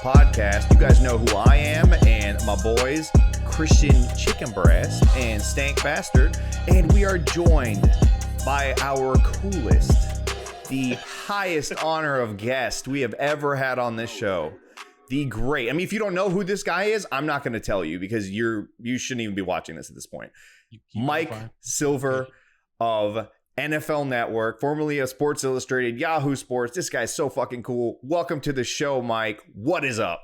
podcast. You guys know who I am and my boys, Christian Chicken Breast and Stank Bastard. And we are joined by our coolest, the highest honor of guest we have ever had on this show. The great, I mean, if you don't know who this guy is, I'm not going to tell you because you shouldn't even be watching this at this point. Mike Silver of NFL Network, formerly of Sports Illustrated, Yahoo Sports. This guy's so fucking cool. Welcome to the show, Mike. What is up?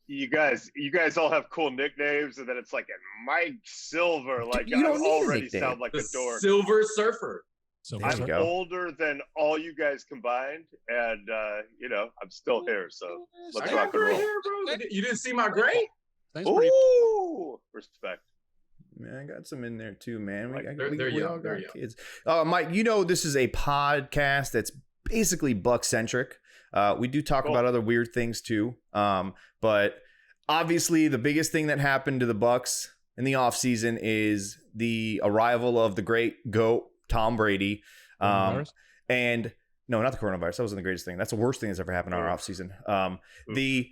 You guys all have cool nicknames, and then it's like a Mike Silver. Like you don't already sound like a dork. Silver Surfer. I'm older than all you guys combined, and I'm still here. So let's rock and roll. Here, bro. You didn't see my grade? Ooh, respect. Man, I got some in there too, man. We all got kids. Mike, this is a podcast that's basically Bucs centric. We do talk about other weird things too. But obviously the biggest thing that happened to the Bucs in the offseason is the arrival of the great GOAT Tom Brady. And no, not the coronavirus. That wasn't the greatest thing. That's the worst thing that's ever happened in our offseason. The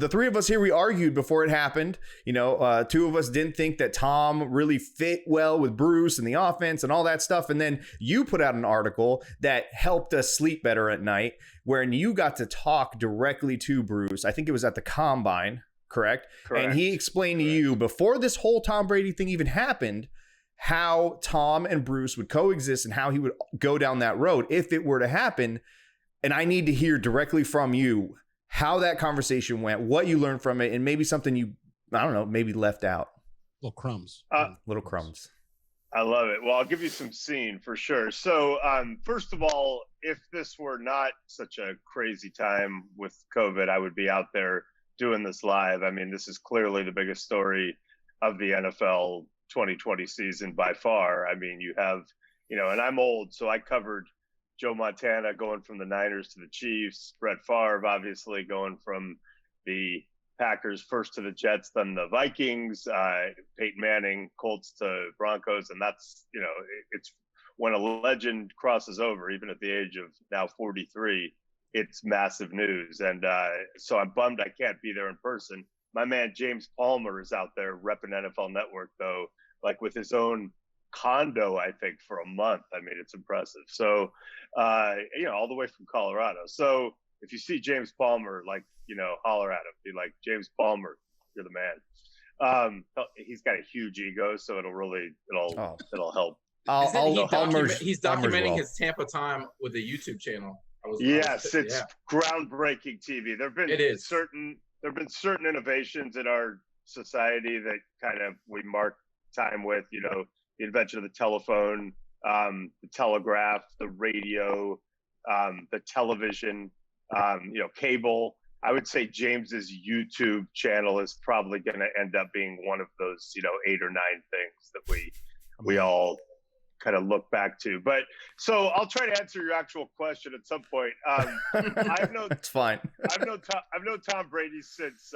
three of us here, we argued before it happened. Two of us didn't think that Tom really fit well with Bruce and the offense and all that stuff. And then you put out an article that helped us sleep better at night, wherein you got to talk directly to Bruce. I think it was at the Combine, correct? And he explained to you before this whole Tom Brady thing even happened, how Tom and Bruce would coexist and how he would go down that road if it were to happen. And I need to hear directly from you how that conversation went, what you learned from it, and maybe something you, I don't know, maybe left out. Little crumbs. Little crumbs. I love it. Well, I'll give you some scene for sure. So first of all, if this were not such a crazy time with COVID, I would be out there doing this live. I mean, this is clearly the biggest story of the NFL 2020 season by far. I mean, you have, and I'm old, so I covered Joe Montana going from the Niners to the Chiefs, Brett Favre obviously going from the Packers first to the Jets, then the Vikings, Peyton Manning, Colts to Broncos. And that's, it's when a legend crosses over, even at the age of now 43, it's massive news. And so I'm bummed I can't be there in person. My man James Palmer is out there repping NFL Network, though, like with his own condo, I think, for a month. I mean, it's impressive. So, all the way from Colorado. So if you see James Palmer, holler at him. Be like, James Palmer, you're the man. He's got a huge ego, so it'll help. He's documenting his Tampa time with the YouTube channel. It's groundbreaking TV. There've been certain innovations in our society that kind of we mark time with, the invention of the telephone, the telegraph, the radio, the television, cable. I would say James's YouTube channel is probably going to end up being one of those, 8 or 9 things that we all kind of look back to. But so I'll try to answer your actual question at some point. It's fine. I've known Tom Brady since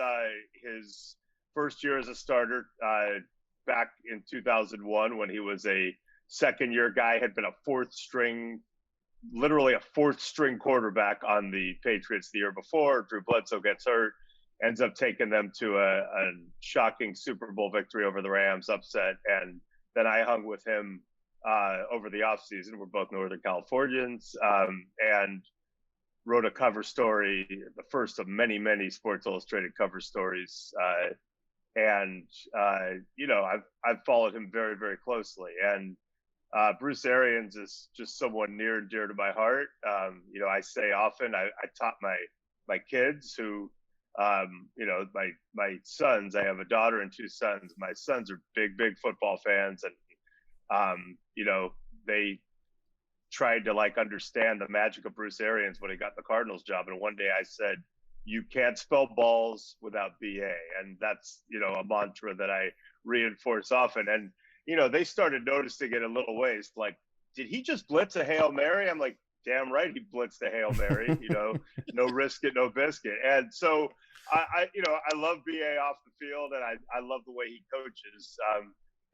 his first year as a starter back in 2001 when he was a second-year guy, had been literally a fourth string quarterback on the Patriots the year before. Drew Bledsoe gets hurt, ends up taking them to a shocking Super Bowl victory over the Rams, upset. And then I hung with him over the offseason. We're both Northern Californians, and wrote a cover story, the first of many, many Sports Illustrated cover stories. I've followed him very, very closely. And Bruce Arians is just someone near and dear to my heart. I say often, I taught my kids who, my sons, I have a daughter and 2 sons. My sons are big, big football fans. And, they tried to understand the magic of Bruce Arians when he got the Cardinals job. And one day I said, you can't spell balls without BA. And that's, a mantra that I reinforce often. And, they started noticing it in little ways. Like, did he just blitz a Hail Mary? I'm like, damn right he blitzed a Hail Mary, no risk it, no biscuit. And so I love BA off the field, and I love the way he coaches.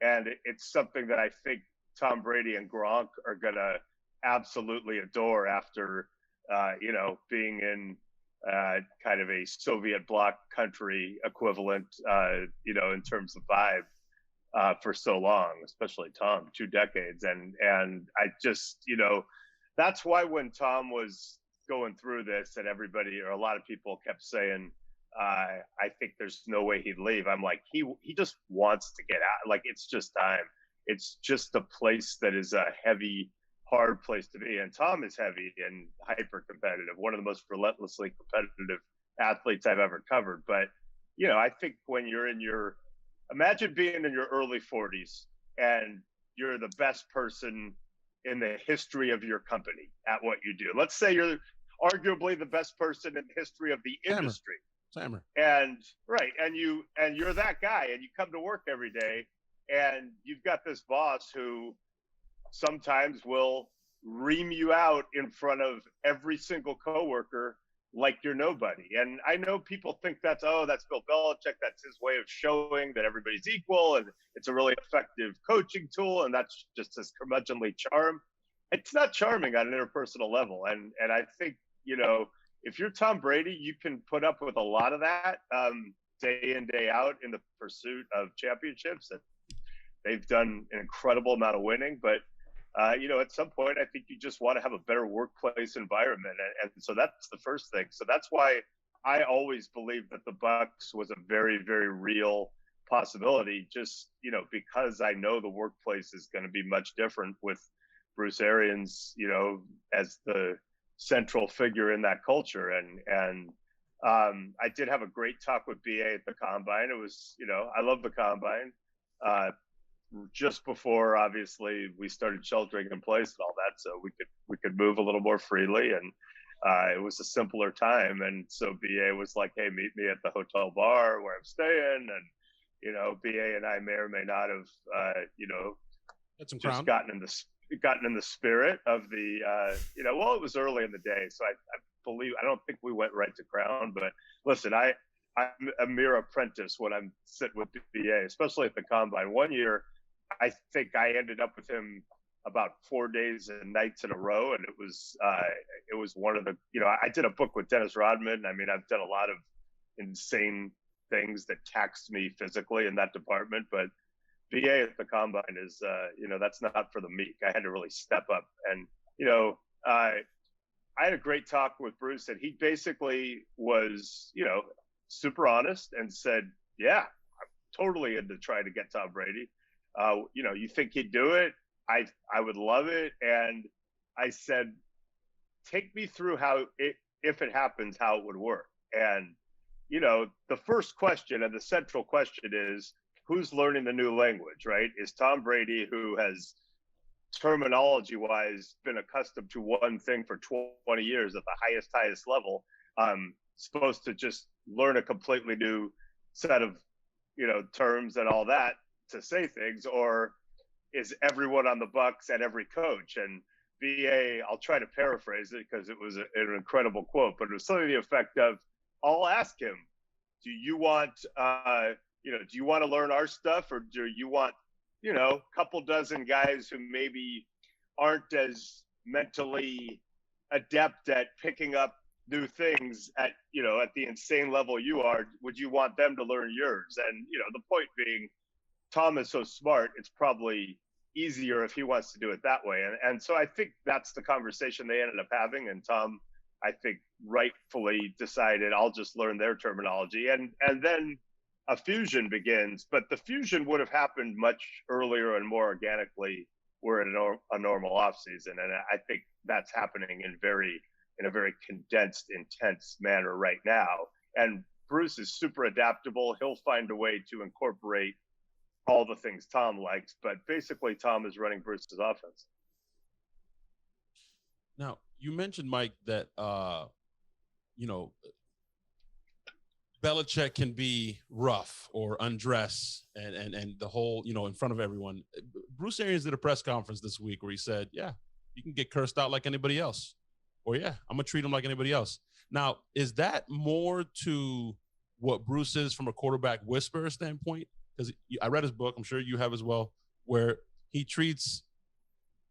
And it's something that I think Tom Brady and Gronk are going to absolutely adore after, being in kind of a Soviet bloc country equivalent, in terms of vibe for so long, especially Tom, 2 decades. And I just, that's why when Tom was going through this and everybody or a lot of people kept saying, I think there's no way he'd leave. I'm like, he just wants to get out. Like, it's just time. It's just a place that is a heavy, hard place to be. And Tom is heavy and hyper competitive, one of the most relentlessly competitive athletes I've ever covered. But, I think when you're imagine being in your early 40s and you're the best person in the history of your company at what you do. Let's say you're arguably the best person in the history of the industry. Sammer. And you're that guy, and you come to work every day, and you've got this boss who sometimes will ream you out in front of every single coworker like you're nobody. And I know people think that's Bill Belichick. That's his way of showing that everybody's equal, and it's a really effective coaching tool, and that's just his curmudgeonly charm. It's not charming on an interpersonal level. And I think, if you're Tom Brady, you can put up with a lot of that day in, day out in the pursuit of championships. And they've done an incredible amount of winning. But, at some point, I think you just want to have a better workplace environment. And so that's the first thing. So that's why I always believed that the Bucs was a very, very real possibility, just, because I know the workplace is going to be much different with Bruce Arians, as the central figure in that culture. And I did have a great talk with BA at the Combine. It was, I love the Combine. Just before, obviously, we started sheltering in place and all that, so we could move a little more freely, and it was a simpler time. And so BA was like, "Hey, meet me at the hotel bar where I'm staying," and BA and I may or may not have, just gotten in the spirit of the, it was early in the day, so I don't think we went right to Crown. But listen, I'm a mere apprentice when I'm sitting with BA, especially at the Combine. One year, I think I ended up with him about 4 days and nights in a row. And it was one of the, I did a book with Dennis Rodman. I mean, I've done a lot of insane things that taxed me physically in that department, but BA at the Combine is, that's not for the meek. I had to really step up. And, I had a great talk with Bruce, and he basically was, super honest and said, yeah, I'm totally into trying to get Tom Brady. You think he'd do it? I would love it. And I said, take me through how if it happens, how it would work. And, the first question and the central question is, who's learning the new language, right? Is Tom Brady, who has terminology-wise been accustomed to one thing for 20 years at the highest level, supposed to just learn a completely new set of, terms and all that to say things? Or is everyone on the Bucs and every coach? And BA, I'll try to paraphrase it because it was an incredible quote, but it was something to the effect of, I'll ask him, do you want to learn our stuff, or do you want, a couple dozen guys who maybe aren't as mentally adept at picking up new things at the insane level you are? Would you want them to learn yours? And, the point being, Tom is so smart, it's probably easier if he wants to do it that way. And so I think that's the conversation they ended up having. And Tom, I think, rightfully decided, I'll just learn their terminology. And then a fusion begins. But the fusion would have happened much earlier and more organically were in a normal offseason. And I think that's happening in a very condensed, intense manner right now. And Bruce is super adaptable. He'll find a way to incorporate all the things Tom likes, but basically Tom is running Bruce's offense. Now, you mentioned, Mike, that, Belichick can be rough or undress and the whole, in front of everyone. Bruce Arians did a press conference this week where he said, yeah, you can get cursed out like anybody else. Or, yeah, I'm going to treat him like anybody else. Now, is that more to what Bruce is from a quarterback whisperer standpoint? Because I read his book, I'm sure you have as well, where he treats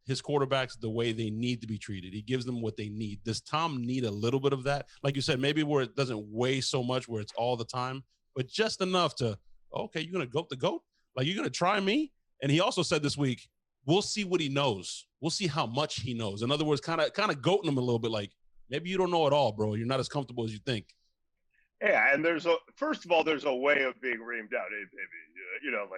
his quarterbacks the way they need to be treated. He gives them what they need. Does Tom need a little bit of that? Like you said, maybe where it doesn't weigh so much, where it's all the time, but just enough to, okay, you're going to goat the GOAT? Like, you're going to try me? And he also said this week, we'll see what he knows. We'll see how much he knows. In other words, kind of goating him a little bit, like, maybe you don't know it all, bro. You're not as comfortable as you think. Yeah, and first of all, there's a way of being reamed out. Hey, baby, you know,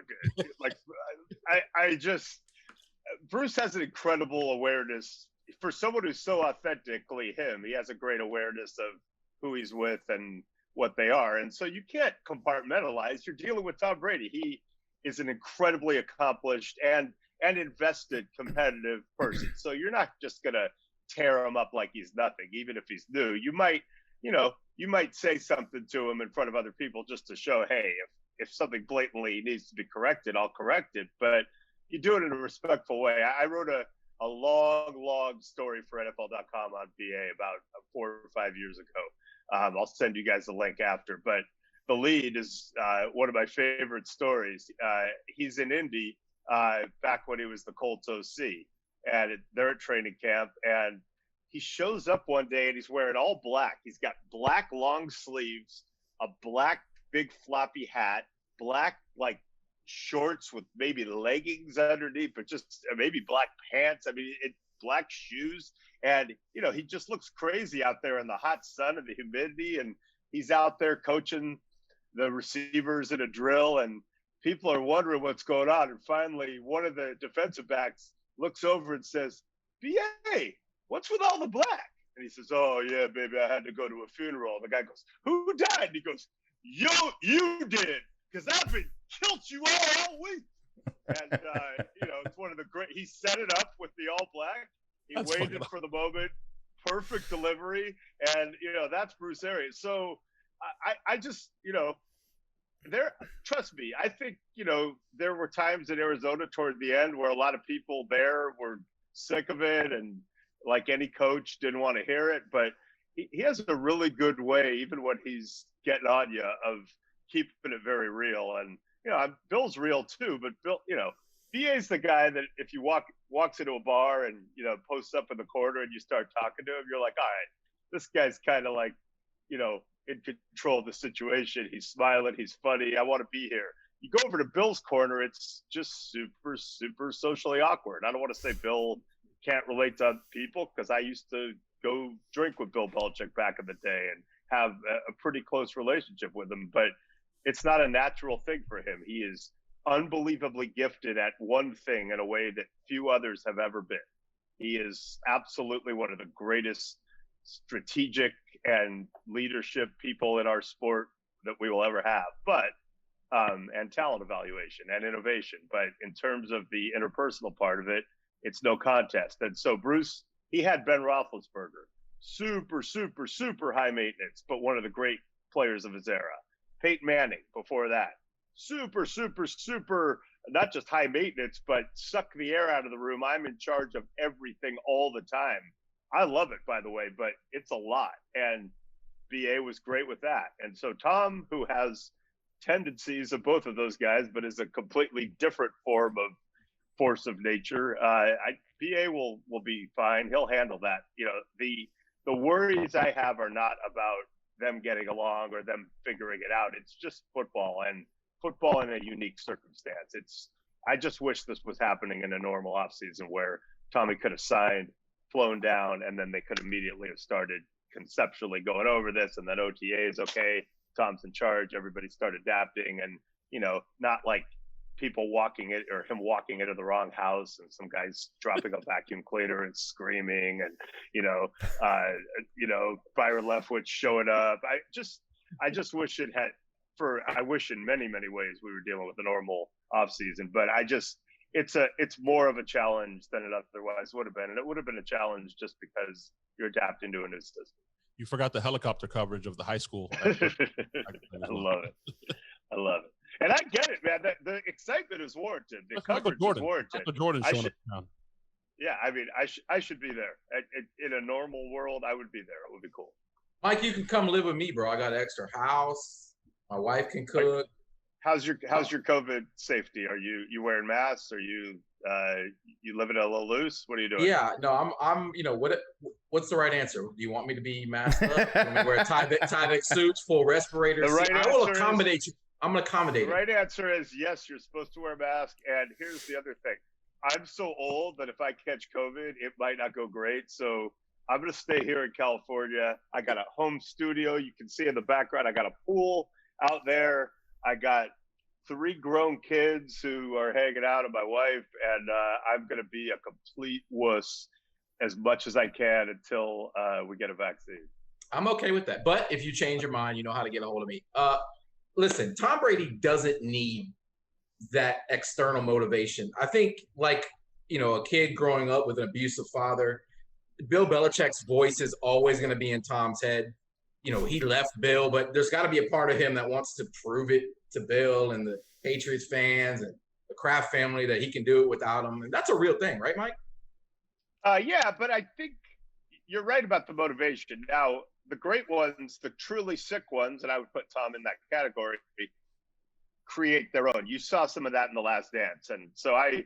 Bruce has an incredible awareness for someone who's so authentically him. He has a great awareness of who he's with and what they are. And so you can't compartmentalize. You're dealing with Tom Brady. He is an incredibly accomplished and invested competitive person. So you're not just going to tear him up like he's nothing, even if he's new. You might say something to him in front of other people just to show, hey, if something blatantly needs to be corrected, I'll correct it. But you do it in a respectful way. I wrote a long story for NFL.com on BA about 4 or 5 years ago. I'll send you guys the link after. But the lead is one of my favorite stories. He's in Indy back when he was the Colts OC. And they're at training camp. And he shows up one day and he's wearing all black. He's got black long sleeves, a black big floppy hat, black like shorts with maybe leggings underneath, but just maybe black pants. I mean, black shoes. And, you know, he just looks crazy out there in the hot sun and the humidity. And he's out there coaching the receivers in a drill. And people are wondering what's going on. And finally, one of the defensive backs looks over and says, BA, what's with all the black? And he says, oh, yeah, baby, I had to go to a funeral. And the guy goes, who died? And he goes, you did, because I've been killed you all week. And, you know, it's one of the great – he set it up with the all black. He waited for the moment. Perfect delivery. And, you know, that's Bruce Arians. So I just, you know, trust me, I think, you know, there were times in Arizona toward the end where a lot of people there were sick of it and like any coach didn't want to hear it, but he has a really good way, even when he's getting on you, of keeping it very real. And, you know, Bill's real too, but Bill, you know, BA's the guy that if you walks into a bar and, you know, posts up in the corner and you start talking to him, you're like, all right, this guy's kind of like, you know, in control of the situation. He's smiling. He's funny. I want to be here. You go over to Bill's corner, it's just super, super socially awkward. I don't want to say Bill can't relate to people, because I used to go drink with Bill Belichick back in the day and have a pretty close relationship with him, but it's not a natural thing for him. He is unbelievably gifted at one thing in a way that few others have ever been. He is absolutely one of the greatest strategic and leadership people in our sport that we will ever have, but and talent evaluation and innovation. But in terms of the interpersonal part of it, it's no contest. And so Bruce, he had Ben Roethlisberger, super, super, super high maintenance, but one of the great players of his era. Peyton Manning before that, super, super, super, not just high maintenance, but suck the air out of the room. I'm in charge of everything all the time. I love it, by the way, but it's a lot. And BA was great with that. And so Tom, who has tendencies of both of those guys, but is a completely different form of force of nature, BA will be fine. He'll handle that. You know, the worries I have are not about them getting along or them figuring it out. It's just football, and football in a unique circumstance. I just wish this was happening in a normal offseason where Tommy could have signed, flown down, and then they could immediately have started conceptually going over this, and then OTAs, okay, Tom's in charge, everybody started adapting, and, you know, not like people him walking into the wrong house and some guys dropping a vacuum cleaner and screaming, and, you know, Byron Leftwich showing up. I just wish I wish in many, many ways we were dealing with a normal offseason, but it's more of a challenge than it otherwise would have been. And it would have been a challenge just because you're adapting to a new system. You forgot the helicopter coverage of the high school. I love it. And I get it, man. The excitement is warranted. The coverage is warranted. Michael Jordan showing up down. Yeah, I mean, I should be there. In a normal world, I would be there. It would be cool. Mike, you can come live with me, bro. I got an extra house. My wife can cook. How's your COVID safety? Are you wearing masks? Are you You living a little loose? What are you doing? Yeah, no, I'm. What's the right answer? Do you want me to be masked up? Want me to wear Tyvek suits, full respirators? The right I will accommodate you. I'm gonna accommodate. The right answer is yes. You're supposed to wear a mask. And here's the other thing: I'm so old that if I catch COVID, it might not go great. So I'm gonna stay here in California. I got a home studio. You can see in the background. I got a pool out there. I got 3 grown kids who are hanging out with my wife, and I'm going to be a complete wuss as much as I can until we get a vaccine. I'm okay with that. But if you change your mind, you know how to get a hold of me. Listen, Tom Brady doesn't need that external motivation. I think a kid growing up with an abusive father, Bill Belichick's voice is always going to be in Tom's head. He left Bill, but there's got to be a part of him that wants to prove it to Bill and the Patriots fans and the Kraft family that he can do it without him. And that's a real thing, right, Mike? Yeah, but I think you're right about the motivation. Now, the great ones, the truly sick ones, and I would put Tom in that category, create their own. You saw some of that in The Last Dance. And so I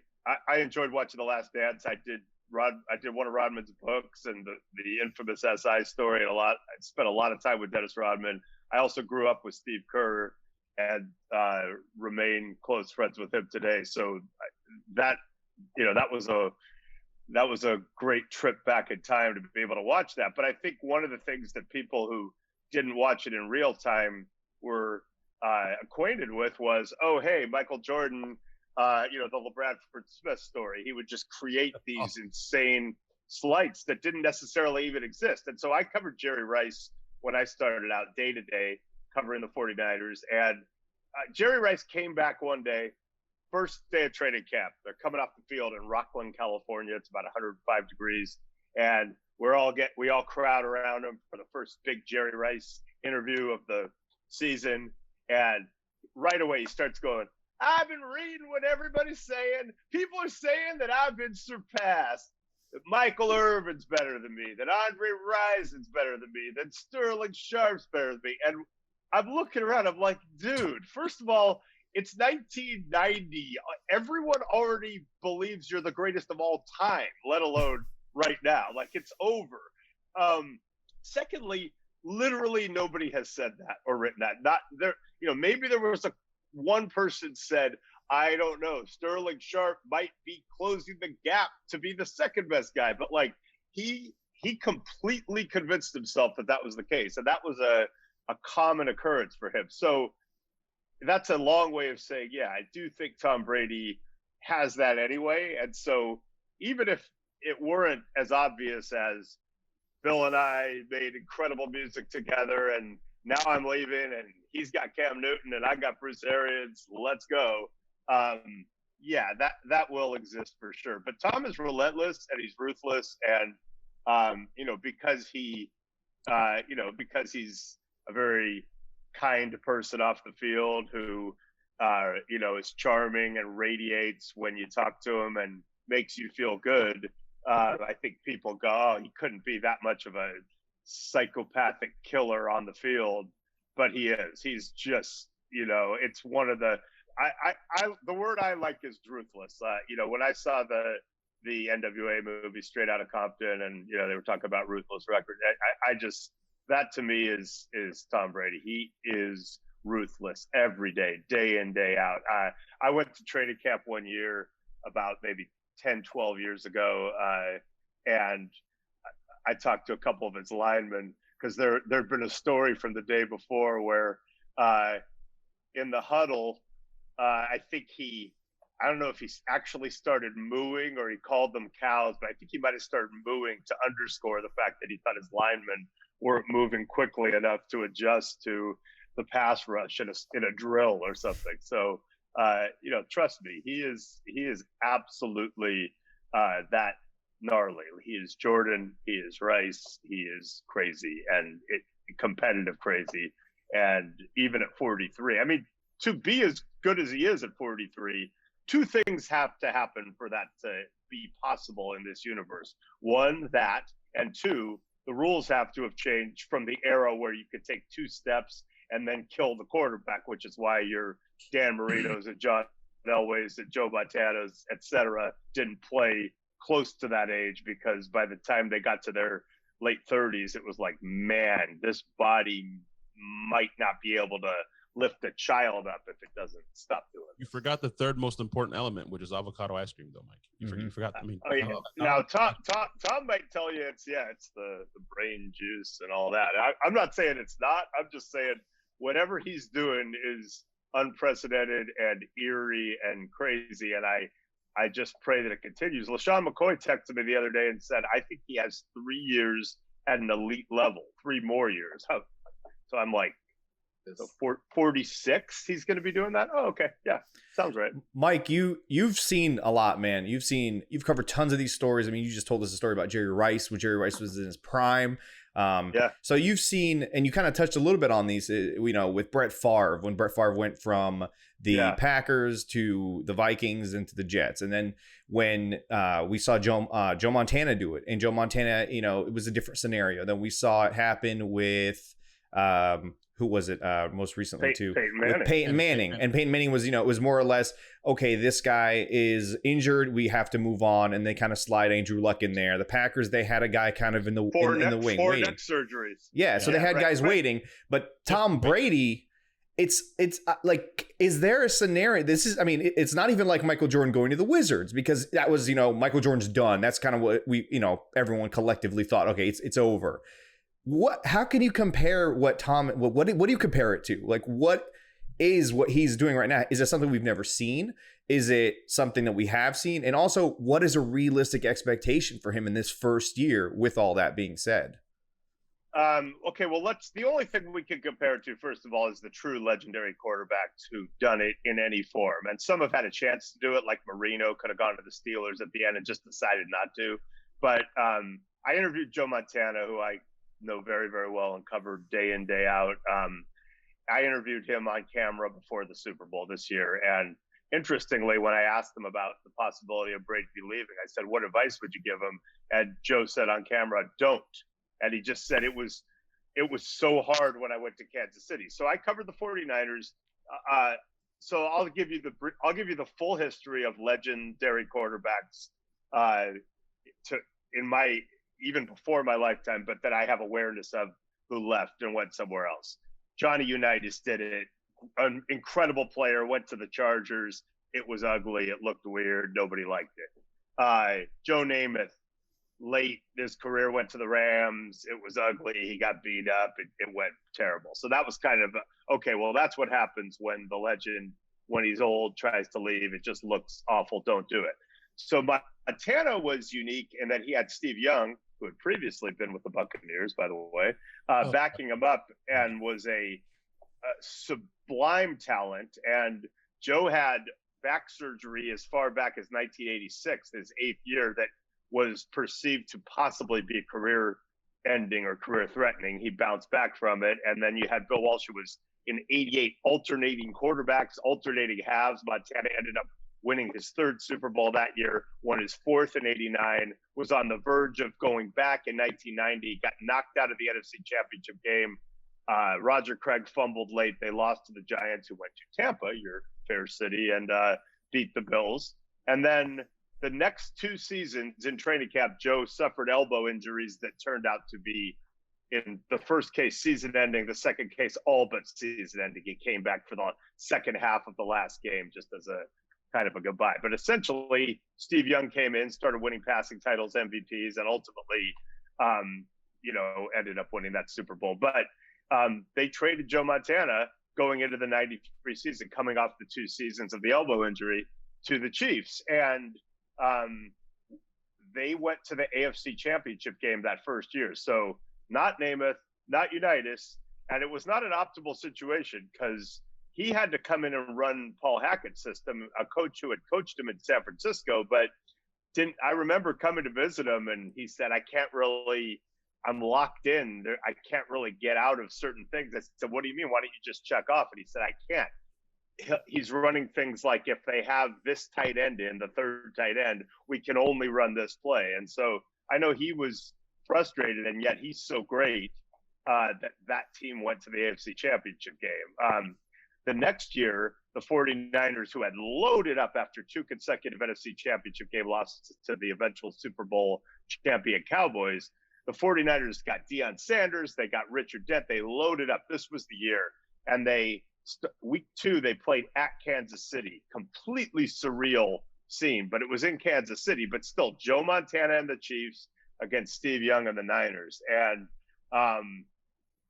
enjoyed watching The Last Dance. I did one of Rodman's books and the infamous SI story I spent a lot of time with Dennis Rodman. I also grew up with Steve Kerr and remain close friends with him today. So that was a great trip back in time to be able to watch that. But I think one of the things that people who didn't watch it in real time were acquainted with was, oh, hey, Michael Jordan, the LeBradford Smith story. He would just create these insane slights that didn't necessarily even exist. And so I covered Jerry Rice when I started out day to day covering the 49ers. And Jerry Rice came back one day, first day of training camp. They're coming off the field in Rockland, California. It's about 105 degrees. And we all crowd around him for the first big Jerry Rice interview of the season. And right away he starts going, I've been reading what everybody's saying. People are saying that I've been surpassed, that Michael Irvin's better than me, that Andre Rison's better than me, that Sterling Sharp's better than me. And I'm looking around, I'm like, dude, first of all, it's 1990. Everyone already believes you're the greatest of all time, let alone right now. Like, it's over. Secondly, literally nobody has said that or written that. Not there, maybe there was one person said, I don't know, Sterling Sharp might be closing the gap to be the second best guy. But he completely convinced himself that was the case. And that was a common occurrence for him. So that's a long way of saying, yeah, I do think Tom Brady has that anyway. And so even if it weren't as obvious as Bill and I made incredible music together and now I'm leaving and he's got Cam Newton and I got Bruce Arians, let's go. Yeah, that will exist for sure. But Tom is relentless and he's ruthless. And, because he's a very kind person off the field who, is charming and radiates when you talk to him and makes you feel good. I think people go, oh, he couldn't be that much of a psychopathic killer on the field, but he is. He's just, it's one of the the word I like is ruthless. When I saw the NWA movie Straight Outta Compton and they were talking about ruthless record, I just, that to me is Tom Brady. He is ruthless every day, day in, day out. I went to training camp one year about maybe 10, 12 years ago, and I talked to a couple of his linemen because there'd been a story from the day before where in the huddle, I think I don't know if he actually started mooing or he called them cows, but I think he might have started mooing to underscore the fact that he thought his linemen weren't moving quickly enough to adjust to the pass rush in a drill or something. So, trust me, he is absolutely that gnarly. He is Jordan. He is Rice. He is crazy and competitive crazy. And even at 43, I mean, to be as good as he is at 43, two things have to happen for that to be possible in this universe. One, that, and two, the rules have to have changed from the era where you could take 2 steps and then kill the quarterback, which is why your Dan Marinos and John Elways, that Joe Montana's, et cetera, didn't play close to that age, because by the time they got to their late 30s, it was like, man, this body might not be able to lift a child up if it doesn't stop doing it. You forgot the third most important element, which is avocado ice cream, though, Mike. You forgot. I mean, now Tom might tell you it's the brain juice and all that. I'm not saying it's not. I'm just saying whatever he's doing is unprecedented and eerie and crazy, and I just pray that it continues. LaShawn McCoy texted me the other day and said, I think he has 3 years at an elite level, 3 more years. So I'm like, so 46, he's going to be doing that? Oh, okay. Yeah, sounds right. Mike, you've seen a lot, man. You've covered tons of these stories. I mean, you just told us a story about Jerry Rice when Jerry Rice was in his prime. Yeah. So you've seen, and you kind of touched a little bit on these, with Brett Favre, when Brett Favre went from the Packers to the Vikings and to the Jets. And then when we saw Joe Montana do it, and Joe Montana, it was a different scenario. Then we saw it happen with, who was it most recently too? Peyton Manning. And Peyton Manning was, it was more or less, okay, this guy is injured, we have to move on, and they kind of slide Andrew Luck in there. The Packers, they had a guy kind of in the wing. 4 neck surgeries. Yeah, so they had guys waiting. But Tom Brady, it's like, is there a scenario? It's not even like Michael Jordan going to the Wizards, because that was, Michael Jordan's done. That's kind of what we, everyone collectively thought, okay, it's over. How can you compare what do you compare it to? Like, what he's doing right now? Is it something we've never seen? Is it something that we have seen? And also, what is a realistic expectation for him in this first year, with all that being said? Okay, well, the only thing we can compare it to, first of all, is the true legendary quarterbacks who've done it in any form. And some have had a chance to do it, like Marino could have gone to the Steelers at the end and just decided not to. But I interviewed Joe Montana, who I know very, very well and covered day in, day out. I interviewed him on camera before the Super Bowl this year. And interestingly, when I asked him about the possibility of Brady leaving, I said, what advice would you give him? And Joe said on camera, don't. And he just said it was so hard when I went to Kansas City. So I covered the 49ers. So I'll give you the full history of legendary quarterbacks even before my lifetime, but that I have awareness of, who left and went somewhere else. Johnny Unitas did it. An incredible player, went to the Chargers. It was ugly. It looked weird. Nobody liked it. Joe Namath, late in his career, went to the Rams. It was ugly. He got beat up. It went terrible. So that was kind of, okay, well, that's what happens when the legend, when he's old, tries to leave. It just looks awful. Don't do it. So Montana was unique in that he had Steve Young, who had previously been with the Buccaneers, by the way, backing him up, and was a sublime talent. And Joe had back surgery as far back as 1986, his 8th year, that was perceived to possibly be career-ending or career-threatening. He bounced back from it. And then you had Bill Walsh, who was in 88, alternating quarterbacks, alternating halves. Montana ended up winning his 3rd Super Bowl that year, won his 4th in 89, was on the verge of going back in 1990, got knocked out of the NFC Championship game. Roger Craig fumbled late. They lost to the Giants, who went to Tampa, your fair city, and beat the Bills. And then the next 2 seasons in training camp, Joe suffered elbow injuries that turned out to be, in the first case, season-ending, the second case, all but season-ending. He came back for the second half of the last game just as a kind of a goodbye. But essentially, Steve Young came in, started winning passing titles, MVPs, and ultimately, ended up winning that Super Bowl. But they traded Joe Montana going into the 93 season, coming off the 2 seasons of the elbow injury, to the Chiefs. And they went to the AFC Championship game that first year. So not Namath, not Unitas. And it was not an optimal situation, because he had to come in and run Paul Hackett's system, a coach who had coached him in San Francisco, but I remember coming to visit him, and he said, I'm locked in. I can't really get out of certain things. I said, what do you mean? Why don't you just check off? And he said, I can't. He's running things like, if they have this tight end in, the 3rd tight end, we can only run this play. And so I know he was frustrated, and yet he's so great that team went to the AFC Championship game. The next year, the 49ers, who had loaded up after 2 consecutive NFC Championship game losses to the eventual Super Bowl champion Cowboys, the 49ers got Deion Sanders, they got Richard Dent, they loaded up. This was the year. And week 2, they played at Kansas City. Completely surreal scene, but it was in Kansas City, but still Joe Montana and the Chiefs against Steve Young and the Niners. And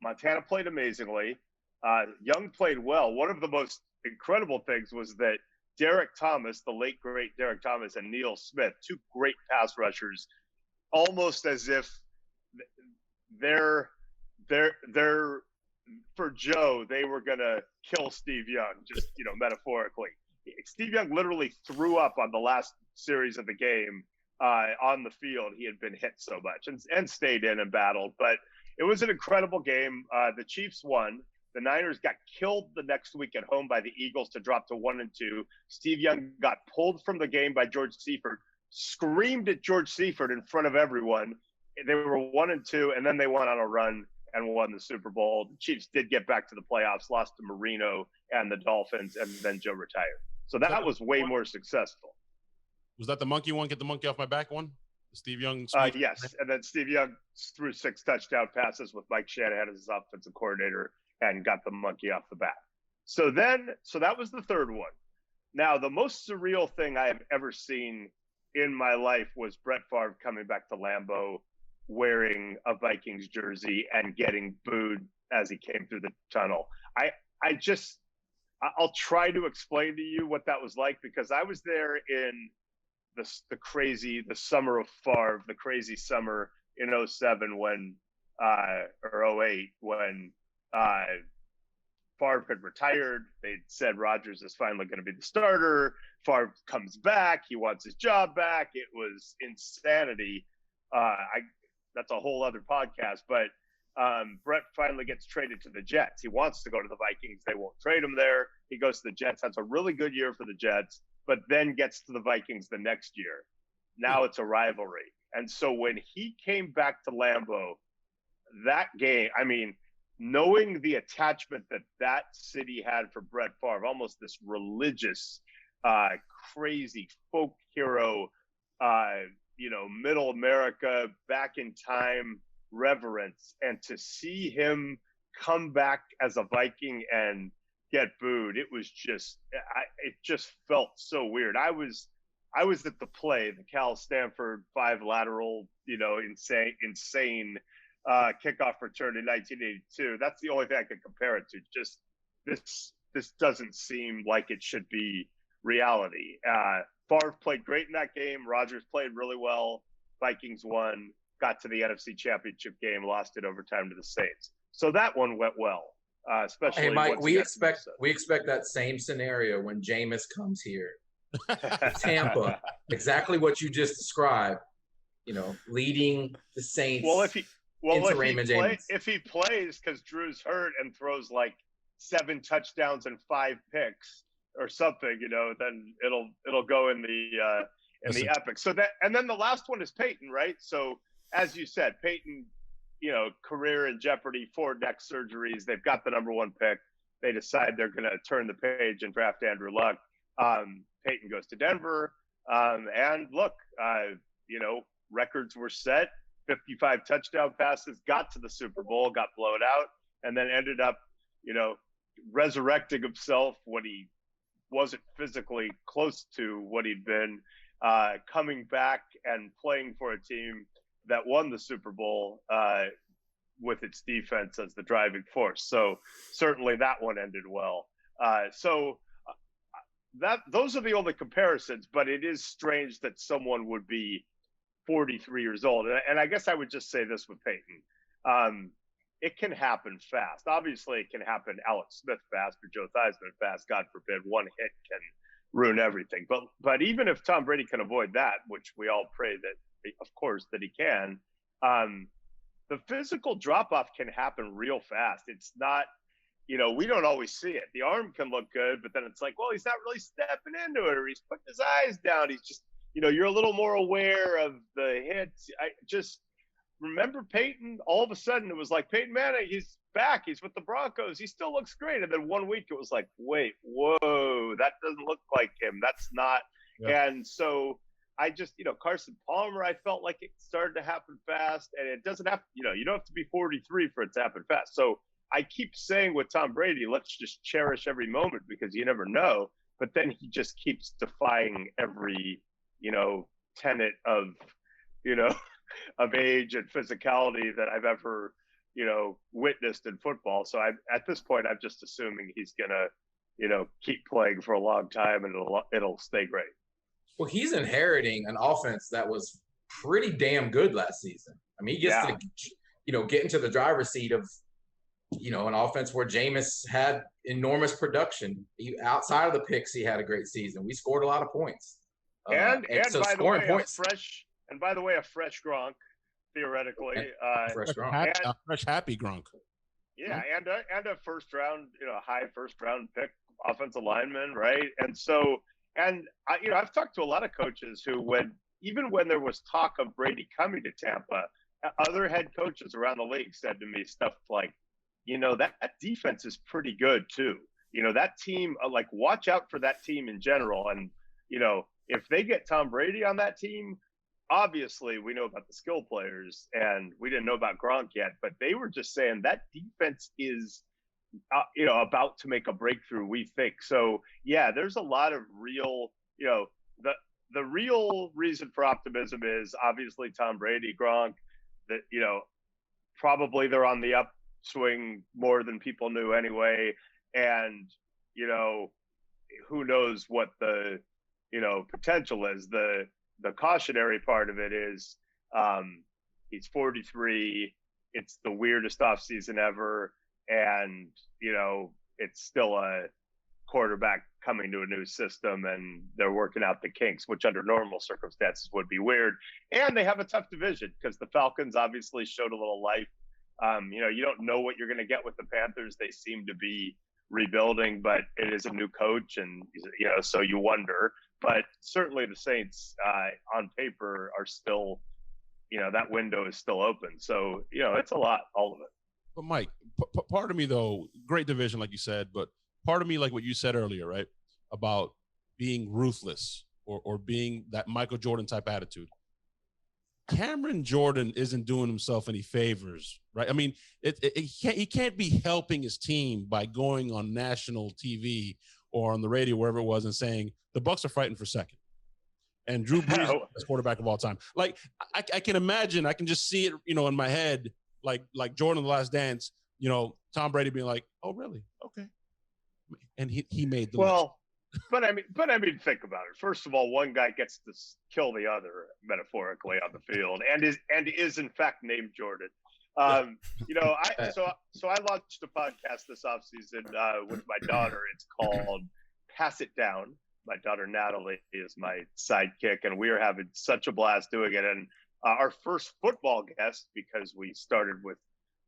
Montana played amazingly. Young played well. One of the most incredible things was that Derek Thomas, the late great Derek Thomas, and Neil Smith, 2 great pass rushers, almost as if they're for Joe, they were gonna kill Steve Young, just metaphorically. Steve Young literally threw up on the last series of the game on the field. He had been hit so much and stayed in and battled, but it was an incredible game. The Chiefs won. The Niners got killed the next week at home by the Eagles to drop to 1-2. Steve Young got pulled from the game by George Seifert, screamed at George Seifert in front of everyone. They were 1-2, and then they went on a run and won the Super Bowl. The Chiefs did get back to the playoffs, lost to Marino and the Dolphins, and then Joe retired. So that was way more successful. Was that the monkey one? Get the monkey off my back one? Steve Young? Yes. And then Steve Young threw 6 touchdown passes with Mike Shanahan as his offensive coordinator and got the monkey off the back. So that was the third one. Now, the most surreal thing I have ever seen in my life was Brett Favre coming back to Lambeau wearing a Vikings jersey and getting booed as he came through the tunnel. I'll try to explain to you what that was like, because I was there in the summer of Favre, the crazy summer in 07 or 08 when Favre had retired. They said Rodgers is finally going to be the starter. Favre comes back. He wants his job back. It was insanity. That's a whole other podcast, but Brett finally gets traded to the Jets. He wants to go to the Vikings. They won't trade him there. He goes to the Jets, has a really good year for the Jets, but then gets to the Vikings the next year. Now it's a rivalry. And so when he came back to Lambeau, that game, I mean, knowing the attachment that city had for Brett Favre, almost this religious, crazy folk hero, middle America, back in time reverence, and to see him come back as a Viking and get booed, it just felt so weird. I was at the play, the Cal Stanford 5 lateral, insane kickoff return in 1982. That's the only thing I could compare it to. Just this doesn't seem like it should be reality. Favre played great in that game. Rodgers played really well. Vikings won, got to the NFC Championship game, lost it overtime to the Saints. So that one went well. Especially hey, Mike, we expect that same scenario when Jameis comes here. Tampa, exactly what you just described. Leading the Saints. If he plays because Drew's hurt and throws like 7 touchdowns and 5 picks or something, then it'll go in the epic. So that, and then the last one is Peyton, right? So as you said, Peyton, career in jeopardy, 4 neck surgeries. They've got the number 1 pick. They decide they're going to turn the page and draft Andrew Luck. Peyton goes to Denver. And look, records were set. 55 touchdown passes, got to the Super Bowl, got blown out, and then ended up, resurrecting himself when he wasn't physically close to what he'd been, coming back and playing for a team that won the Super Bowl with its defense as the driving force. So certainly that one ended well. Those are the only comparisons, but it is strange that someone would be 43 years old. And I guess I would just say this with Peyton. It can happen fast. Obviously, it can happen Alex Smith fast or Joe Theismann fast. God forbid, one hit can ruin everything. But even if Tom Brady can avoid that, which we all pray that, of course, that he can, the physical drop-off can happen real fast. It's not, we don't always see it. The arm can look good, but then it's like, well, he's not really stepping into it, or he's putting his eyes down. He's just, you're a little more aware of the hits. remember Peyton? All of a sudden, it was like Peyton Manning, he's back. He's with the Broncos. He still looks great. And then 1 week, it was like, wait, whoa, that doesn't look like him. That's not. Yeah. And so I just, Carson Palmer, I felt like it started to happen fast. And it doesn't have, you don't have to be 43 for it to happen fast. So I keep saying with Tom Brady, let's just cherish every moment because you never know. But then he just keeps defying every, tenet of, of age and physicality that I've ever, witnessed in football. So at this point, I'm just assuming he's going to, keep playing for a long time and it'll stay great. Well, he's inheriting an offense that was pretty damn good last season. I mean, he gets to, get into the driver's seat of, an offense where Jameis had enormous production. Outside of the picks, he had a great season. We scored a lot of points. And so by the way, a fresh Gronk, theoretically. Fresh Gronk. A fresh happy Gronk. Yeah, and a first round, high first round pick offensive lineman, right? And so, I've talked to a lot of coaches who, even when there was talk of Brady coming to Tampa, other head coaches around the league said to me stuff like, that defense is pretty good too. That team, watch out for that team in general. And, if they get Tom Brady on that team, obviously we know about the skill players and we didn't know about Gronk yet, but they were just saying that defense is, about to make a breakthrough, we think. So, yeah, there's a lot of real, the real reason for optimism is obviously Tom Brady, Gronk, that, probably they're on the upswing more than people knew anyway. And, who knows what the, potential is. The cautionary part of it is he's 43. It's the weirdest offseason ever. And, it's still a quarterback coming to a new system and they're working out the kinks, which under normal circumstances would be weird. And they have a tough division because the Falcons obviously showed a little life. You don't know what you're going to get with the Panthers. They seem to be rebuilding, but it is a new coach and, so you wonder. But certainly the Saints on paper are still, that window is still open. So, it's a lot, all of it. But Mike, part of me though, great division, like you said, but part of me, like what you said earlier, right, about being ruthless or being that Michael Jordan type attitude. Cameron Jordan isn't doing himself any favors, right? I mean, he can't be helping his team by going on national TV or on the radio, wherever it was, and saying the Bucs are fighting for second. And Drew Brees is the best quarterback of all time. Like, I can imagine, I can just see it, in my head, like Jordan The Last Dance, Tom Brady being like, oh, really? Okay. And he made the list. But I mean, think about it. First of all, one guy gets to kill the other metaphorically on the field, and is in fact named Jordan. So I launched a podcast this offseason with my daughter. It's called Pass It Down. My daughter Natalie is my sidekick, and we are having such a blast doing it. And our first football guest, because we started with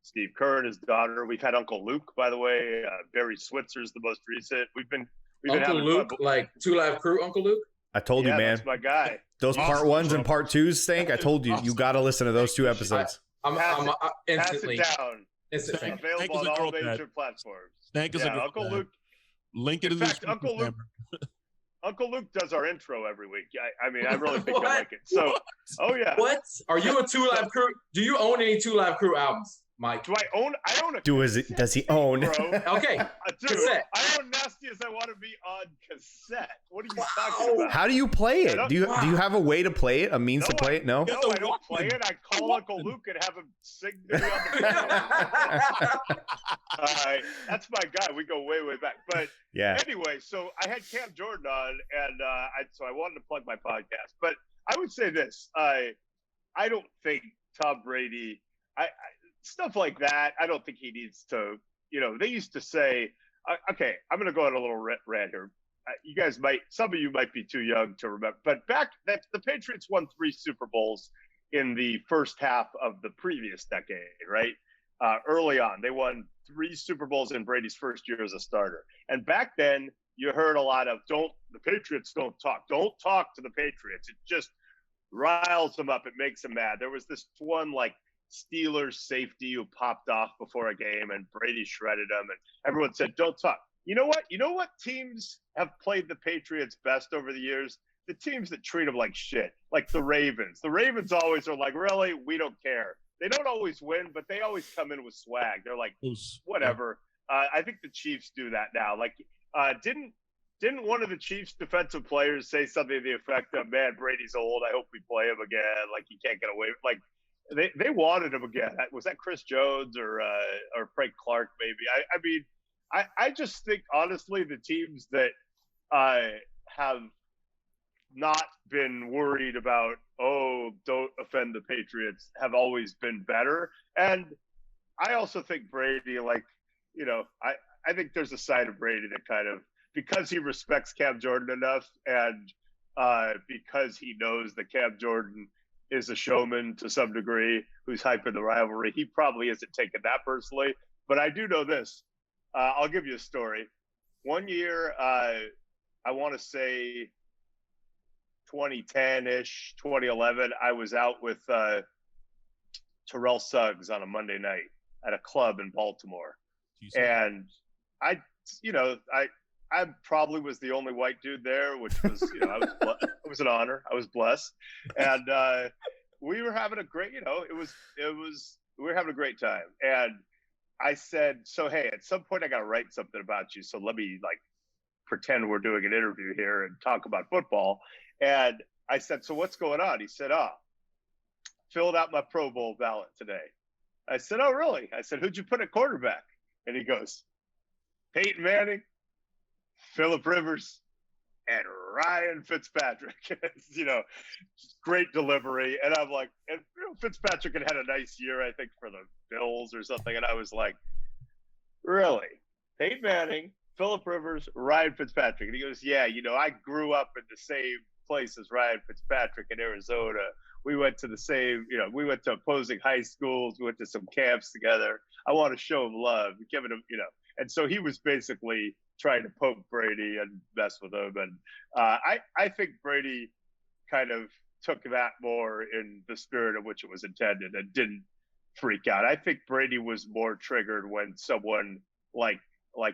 Steve Kerr and his daughter. We've had Uncle Luke, by the way. Barry Switzer's the most recent. We've been Uncle Luke, like Two Live Crew, Uncle Luke? I told you, man. That's my guy. Those part ones and part twos stink. I told you, you got to listen to those two episodes. I'm instantly pass it down. Instantly. Available on all major platforms. Thank you, Uncle Luke. Link it in fact, Uncle Luke does our intro every week. I mean, I really think I like it. So, oh yeah. What? Are you a Two Live Crew? Do you own any Two Live Crew albums, Mike? Do I own? I own a. Does he own? Okay. Dude, cassette. I own Nasty as I Want to Be on cassette. What are you talking about? How do you play it? Do you have a way to play it? A means to play it? No, I don't play it. I call Uncle Luke and have him sing to me on the phone. That's my guy. We go way, way back. But yeah. Anyway, so I had Cam Jordan on, and so I wanted to plug my podcast. But I would say this: I don't think Tom Brady, stuff like that. I don't think he needs to. They used to say, okay, I'm going to go on a little rant here. You guys some of you might be too young to remember, but the Patriots won 3 Super Bowls in the first half of the previous decade, right? Early on, they won 3 Super Bowls in Brady's first year as a starter. And back then, you heard a lot of, the Patriots don't talk. Don't talk to the Patriots. It just riles them up. It makes them mad. There was this one, Steelers safety who popped off before a game and Brady shredded him, and everyone said, "Don't talk." You know what? You know what teams have played the Patriots best over the years? The teams that treat them like shit, like the Ravens. The Ravens always are like, really? We don't care. They don't always win, but they always come in with swag. They're like, whatever. I think the Chiefs do that now. Like, didn't one of the Chiefs' defensive players say something to the effect of, "Man, Brady's old. I hope we play him again. Like, he can't get away." Like, they wanted him again. Was that Chris Jones or Frank Clark? Maybe. I mean, I just think honestly the teams that have not been worried about, oh, don't offend the Patriots, have always been better. And I also think Brady, like, you know, I think there's a side of Brady that kind of, because he respects Cam Jordan enough and because he knows that Cam Jordan is a showman to some degree who's hyping the rivalry, he probably isn't taking that personally. But I do know this. I'll give you a story. One year, I want to say 2010-ish, 2011, I was out with Terrell Suggs on a Monday night at a club in Baltimore. And I probably was the only white dude there, which was, you know, it was an honor. I was blessed. And we were having a great, you know, we were having a great time. And I said, so, hey, at some point I got to write something about you. So let me like pretend we're doing an interview here and talk about football. And I said, so what's going on? He said, filled out my Pro Bowl ballot today. I said, oh, really? I said, who'd you put at quarterback? And he goes, Peyton Manning, Phillip Rivers, and Ryan Fitzpatrick. You know, great delivery. And I'm like, and you know, Fitzpatrick had a nice year, I think, for the Bills or something. And I was like, really? Peyton Manning, Phillip Rivers, Ryan Fitzpatrick. And he goes, yeah, you know, I grew up in the same place as Ryan Fitzpatrick in Arizona. We went to the same, you know, we went to opposing high schools. We went to some camps together. I want to show him love, giving him, you know. And so he was basically trying to poke Brady and mess with him. And I think Brady kind of took that more in the spirit of which it was intended and didn't freak out. I think Brady was more triggered when someone like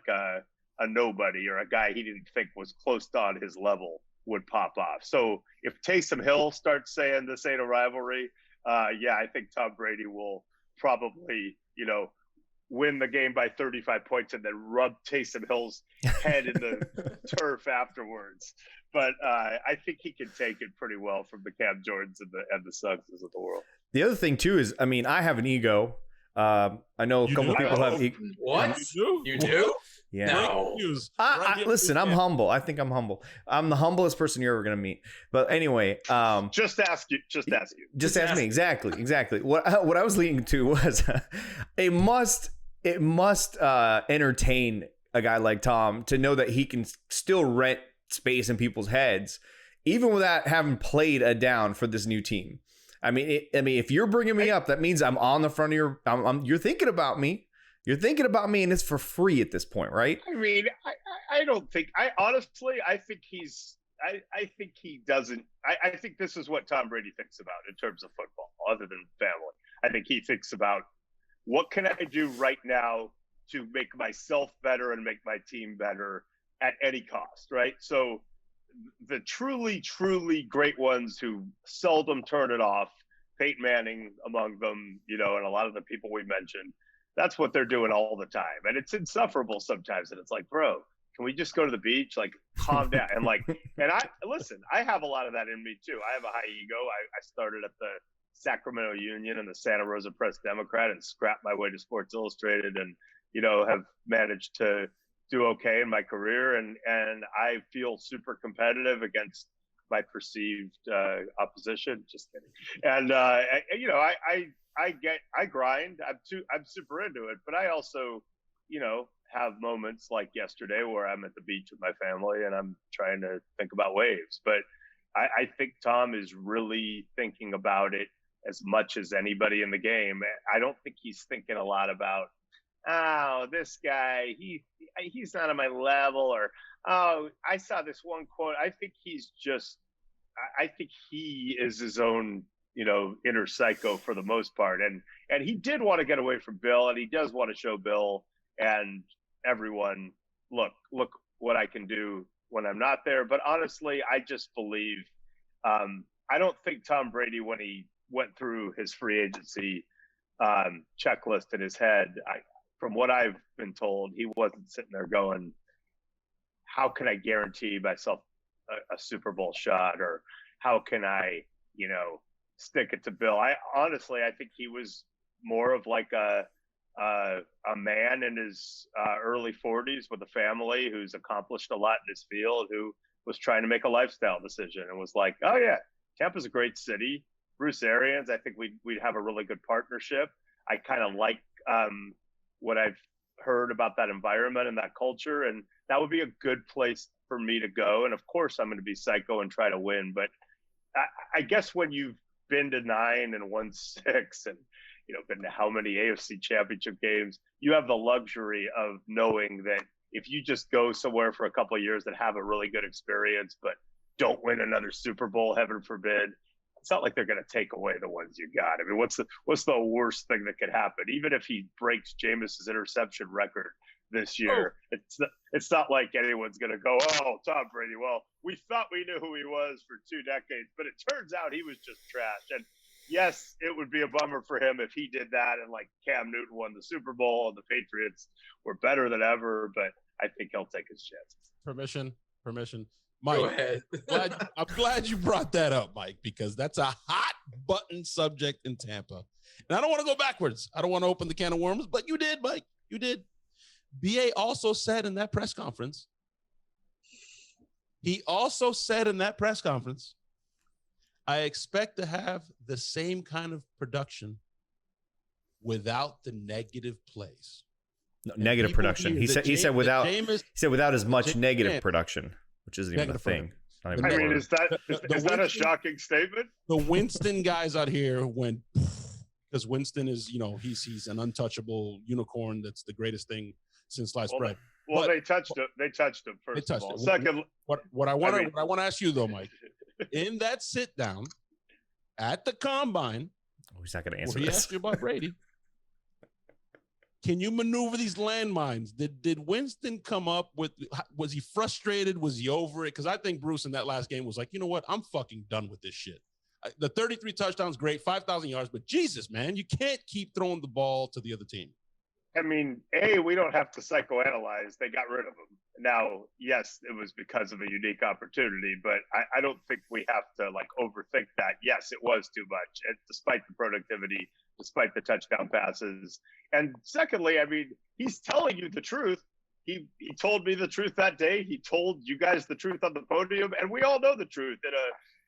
a nobody or a guy he didn't think was close on his level would pop off. So if Taysom Hill starts saying this ain't a rivalry, yeah, I think Tom Brady will probably, you know, win the game by 35 points and then rub Taysom Hill's head in the turf afterwards. But I think he can take it pretty well from the Cam Jordans and the Suggses of the world. The other thing too is, I mean, I have an ego. I know a couple of people have. What? You do? Yeah. No. Listen, I'm humble. I think I'm humble. I'm the humblest person you're ever gonna meet. But anyway, just ask you. Just ask me. Exactly. What I was leading to was it must entertain a guy like Tom to know that he can still rent space in people's heads, even without having played a down for this new team. I mean, if you're bringing me up, that means I'm on the front of your. You're thinking about me. You're thinking about me, and it's for free at this point, right? I mean, I don't think. I honestly, I think he's. I think he doesn't. I think this is what Tom Brady thinks about in terms of football, other than family. I think he thinks about what can I do right now to make myself better and make my team better at any cost, right? So the truly, truly great ones who seldom turn it off, Peyton Manning among them, you know, and a lot of the people we mentioned, that's what they're doing all the time. And it's insufferable sometimes. And it's like, bro, can we just go to the beach? Like, calm down. And like, and I have a lot of that in me too. I have a high ego. I started at the Sacramento Union and the Santa Rosa Press Democrat and scrapped my way to Sports Illustrated and, you know, have managed to do okay in my career. And I feel super competitive against my perceived opposition. Just kidding. And, you know, I grind. I'm super into it, but I also, you know, have moments like yesterday where I'm at the beach with my family and I'm trying to think about waves. But I think Tom is really thinking about it as much as anybody in the game. I don't think he's thinking a lot about, oh, this guy, he's not on my level, or, oh, I saw this one quote. I think he is his own inner psycho for the most part. And he did want to get away from Bill, and he does want to show Bill and everyone, look what I can do when I'm not there. But honestly, I just believe, I don't think Tom Brady, when he went through his free agency checklist in his head, from what I've been told, he wasn't sitting there going, how can I guarantee myself a Super Bowl shot, or how can I, stick it to Bill? I think he was more of like a man in his early 40s with a family who's accomplished a lot in his field, who was trying to make a lifestyle decision and was like, oh yeah, Tampa's a great city. Bruce Arians, I think we'd have a really good partnership. I kind of like what I've heard about that environment and that culture, and that would be a good place for me to go. And of course, I'm going to be psycho and try to win. But I guess when you've been to 9 and won 6, and been to how many AFC Championship games, you have the luxury of knowing that if you just go somewhere for a couple of years and have a really good experience, but don't win another Super Bowl, heaven forbid, it's not like they're going to take away the ones you got. I mean, what's the worst thing that could happen? Even if he breaks Jameis's interception record this year, it's not like anyone's going to go, oh, Tom Brady, well, we thought we knew who he was for 2 decades, but it turns out he was just trash. And yes, it would be a bummer for him if he did that and like Cam Newton won the Super Bowl and the Patriots were better than ever, but I think he'll take his chances. Permission. Mike, Go ahead. I'm glad you brought that up, Mike, because that's a hot button subject in Tampa. And I don't want to go backwards. I don't want to open the can of worms, but you did, Mike. You did. BA also said in that press conference, I expect to have the same kind of production without the negative plays. No, negative production. He said without as much negative production, which isn't even a thing. Is that a shocking statement? The Winston guys out here went, because Winston is, he's an untouchable unicorn. That's the greatest thing since sliced bread. Well, they touched him. They touched him first of all. Second, what I want to ask you though, Mike, in that sit down at the combine, he's not going to answer he this. asked you about Brady. Can you maneuver these landmines? Did Winston come up with? Was he frustrated? Was he over it? Because I think Bruce in that last game was like, you know what? I'm fucking done with this shit. The 33 touchdowns, great, 5,000 yards, but Jesus, man, you can't keep throwing the ball to the other team. I mean, we don't have to psychoanalyze. They got rid of him. Now, yes, it was because of a unique opportunity, but I don't think we have to overthink that. Yes, it was too much, despite the productivity, despite the touchdown passes. And secondly, I mean, he's telling you the truth. He told me the truth that day. He told you guys the truth on the podium, and we all know the truth.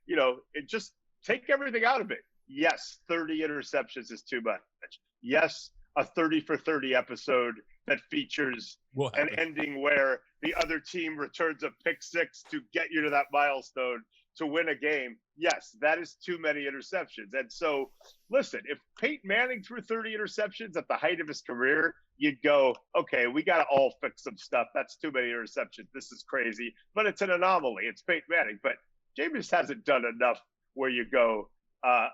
It just take everything out of it. Yes, 30 interceptions is too much. Yes, a 30 for 30 episode that features an ending where the other team returns a pick six to get you to that milestone to win a game. Yes, that is too many interceptions. And so, listen, if Peyton Manning threw 30 interceptions at the height of his career, you'd go, okay, we got to all fix some stuff. That's too many interceptions. This is crazy. But it's an anomaly. It's Peyton Manning. But Jameis hasn't done enough where you go,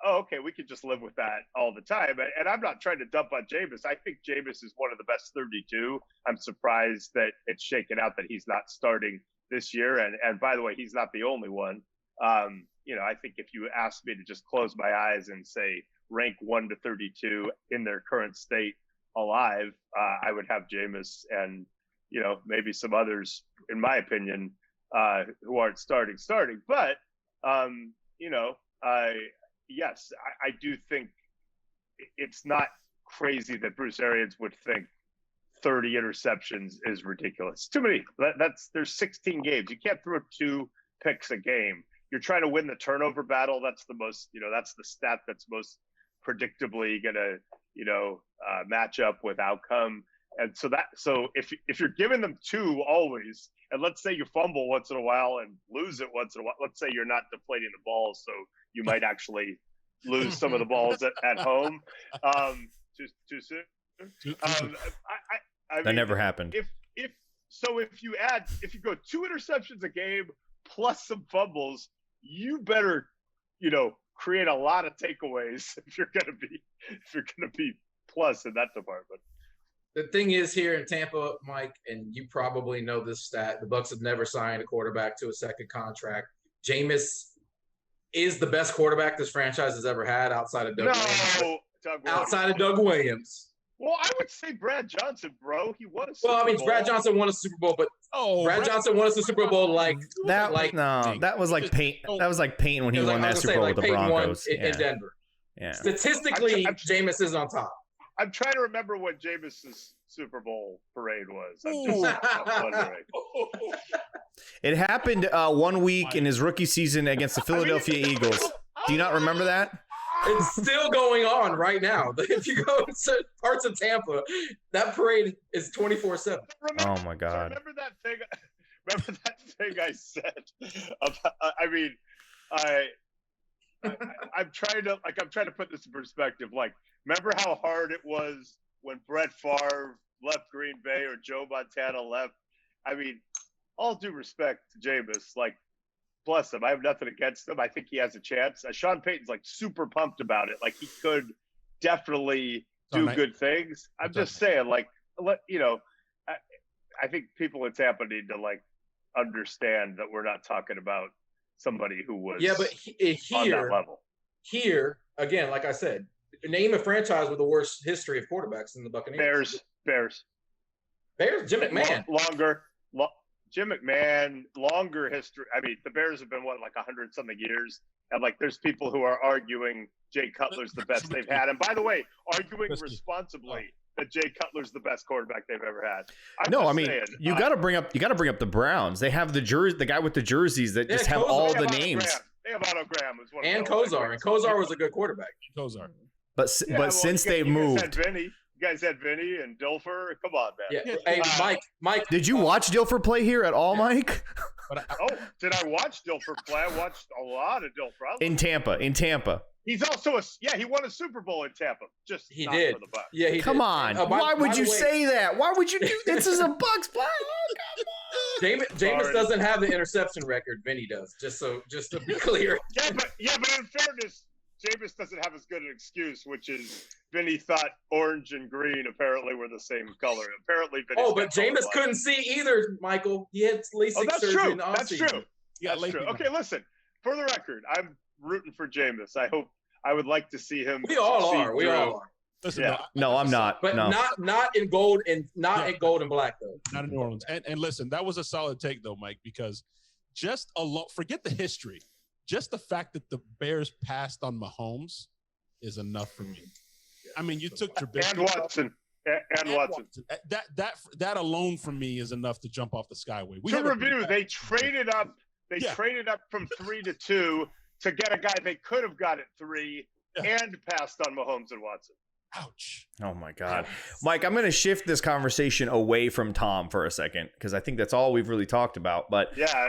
okay, we can just live with that all the time. And I'm not trying to dump on Jameis. I think Jameis is one of the best 32. I'm surprised that it's shaken out that he's not starting this year. And by the way, he's not the only one. I think if you asked me to just close my eyes and say rank 1 to 32 in their current state alive, I would have Jameis and, maybe some others, in my opinion, who aren't starting. But, yes, I do think it's not crazy that Bruce Arians would think 30 interceptions is ridiculous. Too many. There's 16 games. You can't throw 2 picks a game. You're trying to win the turnover battle. That's the most, that's the stat that's most predictably going to, match up with outcome. And so if you're giving them 2 always, and let's say you fumble once in a while and lose it once in a while, let's say you're not deflating the balls, so you might actually lose some of the balls at home. Too soon. I mean, that never happened. If you go 2 interceptions a game plus some fumbles, you better, create a lot of takeaways if you're gonna be plus in that department. The thing is here in Tampa, Mike, and you probably know this stat, the Bucs have never signed a quarterback to a second contract. Jameis is the best quarterback this franchise has ever had outside of Doug Williams. Outside of Doug Williams. Well, I would say Brad Johnson, bro. He won a Super Bowl. Brad Johnson won a Super Bowl, but Brad Johnson won us the Super Bowl that was like Peyton. That was like Peyton when he won that Super Bowl with the Broncos in Denver. Yeah. Statistically, Jameis is on top. I'm trying to remember what Jameis's Super Bowl parade was. I'm wondering. It happened 1 week in his rookie season against the Philadelphia Eagles. Do you not remember that? It's still going on right now. If you go to parts of Tampa, that parade is 24/7. Oh my God! Remember that thing? Remember that thing I said? I'm trying to put this in perspective. Like, remember how hard it was when Brett Favre left Green Bay or Joe Montana left? I mean, all due respect to Jameis, like, bless him. I have nothing against him. I think he has a chance. Sean Payton's like super pumped about it. Like, he could definitely do good things. I'm just saying, like, I think people in Tampa need to like understand that we're not talking about somebody who was on that level. Here, again, like I said, name a franchise with the worst history of quarterbacks in the Buccaneers. Bears. Jim McMahon. Jim McMahon, longer history. I mean, the Bears have been, like 100-something years. And, like, there's people who are arguing Jay Cutler's the best they've had. And, by the way, arguing responsibly that Jay Cutler's the best quarterback they've ever had. You got to bring up the Browns. They have the guy with the jerseys that just have all the names. They have Otto Graham as one. And Kozar. And Kozar was a good quarterback. But since they've moved. You guys had Vinny and Dilfer. Come on, man. Yeah. Hey, Mike. Did you watch Dilfer play here at all, Mike? Did I watch Dilfer play? I watched a lot of Dilfer. In Tampa. He's also he won a Super Bowl in Tampa. He did. For the Bucs. Yeah, he Come did. on. Why would you say that? Why would you do this? Is a Bucs play? Jameis doesn't have the interception record. Vinny does. Just to be clear. But in fairness, Jameis doesn't have as good an excuse, which is Vinny thought orange and green apparently were the same color. Apparently, Vinny. But Jameis couldn't see either, Michael. He had LASIK surgery in the offseason. That's true. That's true. Okay, listen. For the record, I'm rooting for Jameis. I would like to see him. We all are. Listen, no, I'm not. But no. not in gold and in gold and black though. Not in New Orleans. And listen, that was a solid take though, Mike, because just forget the history. Just the fact that the Bears passed on Mahomes is enough for me. I mean, you took Trubisky and Watson. That alone for me is enough to jump off the skyway. They traded up. They traded up from 3 to 2 to get a guy they could have got at 3 and passed on Mahomes and Watson. Ouch. Oh, my God. Mike, I'm going to shift this conversation away from Tom for a second because I think that's all we've really talked about. But yeah,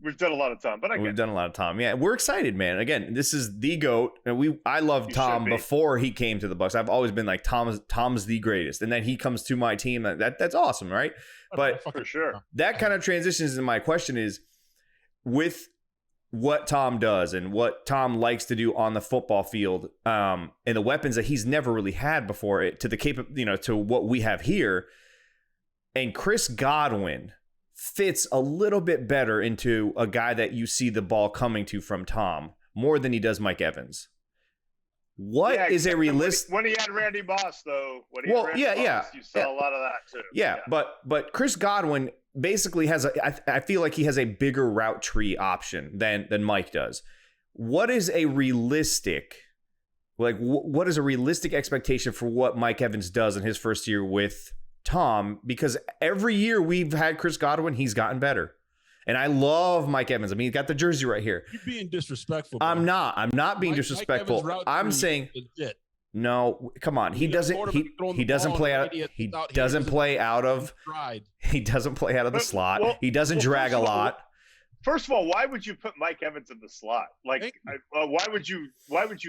we've done a lot of Tom. But we've done a lot of Tom. Yeah, we're excited, man. Again, this is the GOAT. And I loved Tom before he came to the Bucs. I've always been like, Tom's the greatest. And then he comes to my team. That's awesome, right? But for sure. That kind of transitions into my question is, with what Tom does and what Tom likes to do on the football field, and the weapons that he's never really had before to what we have here. And Chris Godwin fits a little bit better into a guy that you see the ball coming to from Tom more than he does Mike Evans. What is a realistic? When he had Randy Moss, though. You saw a lot of that too. Yeah. But Chris Godwin basically I feel like he has a bigger route tree option than Mike does. What is a realistic expectation for what Mike Evans does in his first year with Tom? Because every year we've had Chris Godwin, he's gotten better. And I love Mike Evans. I mean, he's got the jersey right here. You're being disrespectful. Bro. I'm not being disrespectful. I'm saying no, come on. He doesn't play out of the slot. He doesn't drag a lot. First of all, why would you put Mike Evans in the slot? why would you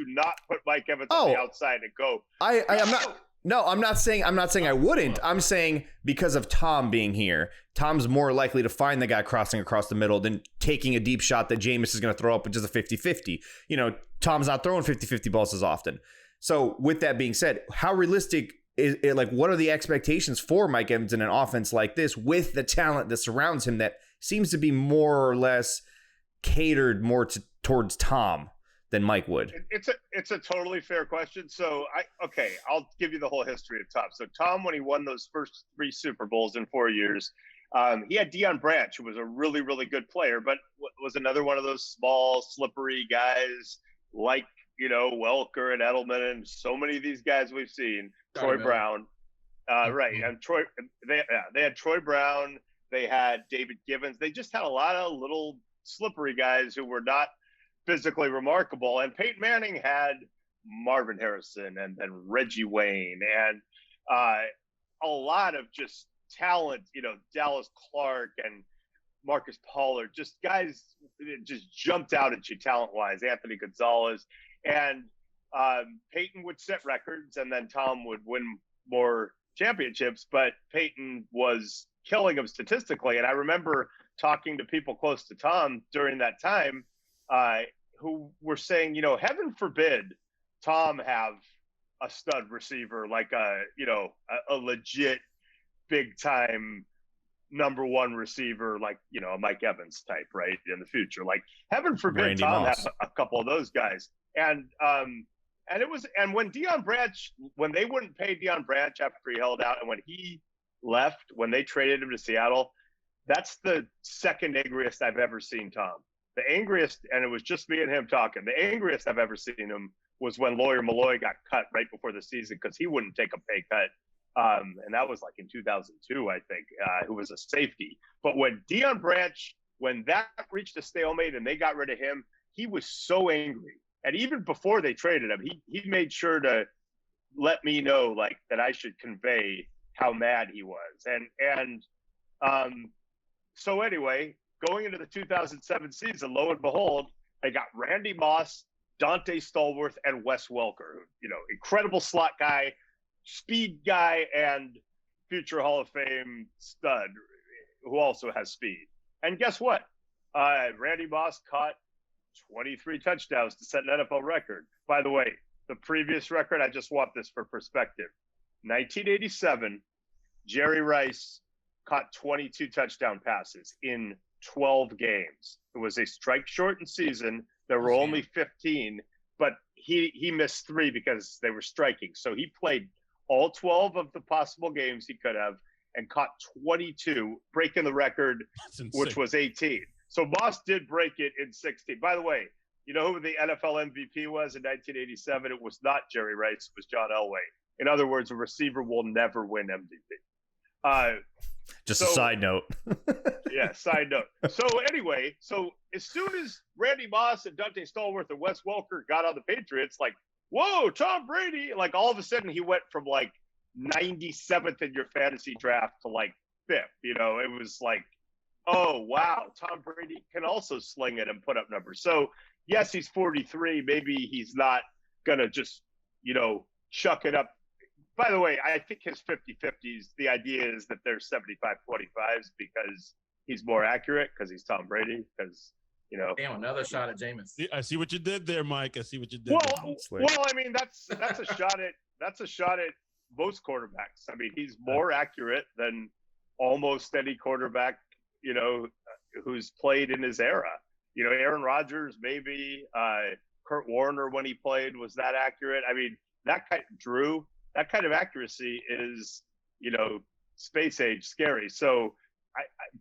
not put Mike Evans on the outside and go? I'm not. No, I'm not saying I wouldn't. I'm saying because of Tom being here, Tom's more likely to find the guy crossing across the middle than taking a deep shot that Jameis is going to throw up with just a 50-50. You know, Tom's not throwing 50-50 balls as often. So with that being said, how realistic is it? Like, what are the expectations for Mike Evans in an offense like this with the talent that surrounds him that seems to be more or less catered more towards Tom than Mike would? It's a totally fair question. So I'll give you the whole history of Tom. So Tom, when he won those first 3 Super Bowls in 4 years, he had Deion Branch, who was a really, really good player, but was another one of those small, slippery guys like, you know, Welker and Edelman and so many of these guys we've seen. Troy Brown, right? And they had Troy Brown. They had David Givens. They just had a lot of little slippery guys who were not physically remarkable. And Peyton Manning had Marvin Harrison and Reggie Wayne and a lot of just talent, you know, Dallas Clark and Marcus Pollard, just guys that just jumped out at you talent-wise, Anthony Gonzalez. And Peyton would set records and then Tom would win more championships, but Peyton was killing him statistically. And I remember talking to people close to Tom during that time who were saying, you know, heaven forbid Tom have a stud receiver like a legit big time number 1 receiver like, you know, a Mike Evans type, right, in the future. Like, heaven forbid Randy Tom Moss. have a couple of those guys. And when Deion Branch, when they wouldn't pay Deion Branch after he held out, and when he left, when they traded him to Seattle, that's the second angriest I've ever seen Tom. The angriest, and it was just me and him talking, the angriest I've ever seen him was when Lawyer Malloy got cut right before the season because he wouldn't take a pay cut. And that was like in 2002, I think, who was a safety. But when Deion Branch, when that reached a stalemate and they got rid of him, he was so angry. And even before they traded him, he made sure to let me know, like, that I should convey how mad he was. So anyway, going into the 2007 season, lo and behold, they got Randy Moss, Dante Stallworth, and Wes Welker, you know, incredible slot guy, speed guy, and future Hall of Fame stud who also has speed. And guess what? Randy Moss caught 23 touchdowns to set an NFL record. By the way, the previous record, I just want this for perspective. 1987, Jerry Rice caught 22 touchdown passes in 12 games. It was a strike-shortened season. There were only 15, but he missed 3 because they were striking. So he played all 12 of the possible games he could have and caught 22, breaking the record, which was 18. So Moss did break it in 16. By the way, you know who the NFL MVP was in 1987? It was not Jerry Rice. It was John Elway. In other words, a receiver will never win MVP. Just a side note. Yeah, side note. So anyway, so as soon as Randy Moss and Dante Stallworth and Wes Welker got on the Patriots, like, whoa, Tom Brady, like all of a sudden he went from like 97th in your fantasy draft to like 5th. You know, it was like, oh, wow, Tom Brady can also sling it and put up numbers. So, yes, he's 43. Maybe he's not going to just, you know, chuck it up. By the way, I think his 50-50s, the idea is that they're 75-25s because he's more accurate, because he's Tom Brady, because, you know. Damn, another shot at Jameis. I see what you did there, Mike. I see what you did. Well, I mean, that's a shot at most quarterbacks. I mean, he's more accurate than almost any quarterback, you know, who's played in his era. You know, Aaron Rodgers, maybe Kurt Warner when he played was that accurate. I mean, that kind of accuracy is, you know, space age scary. So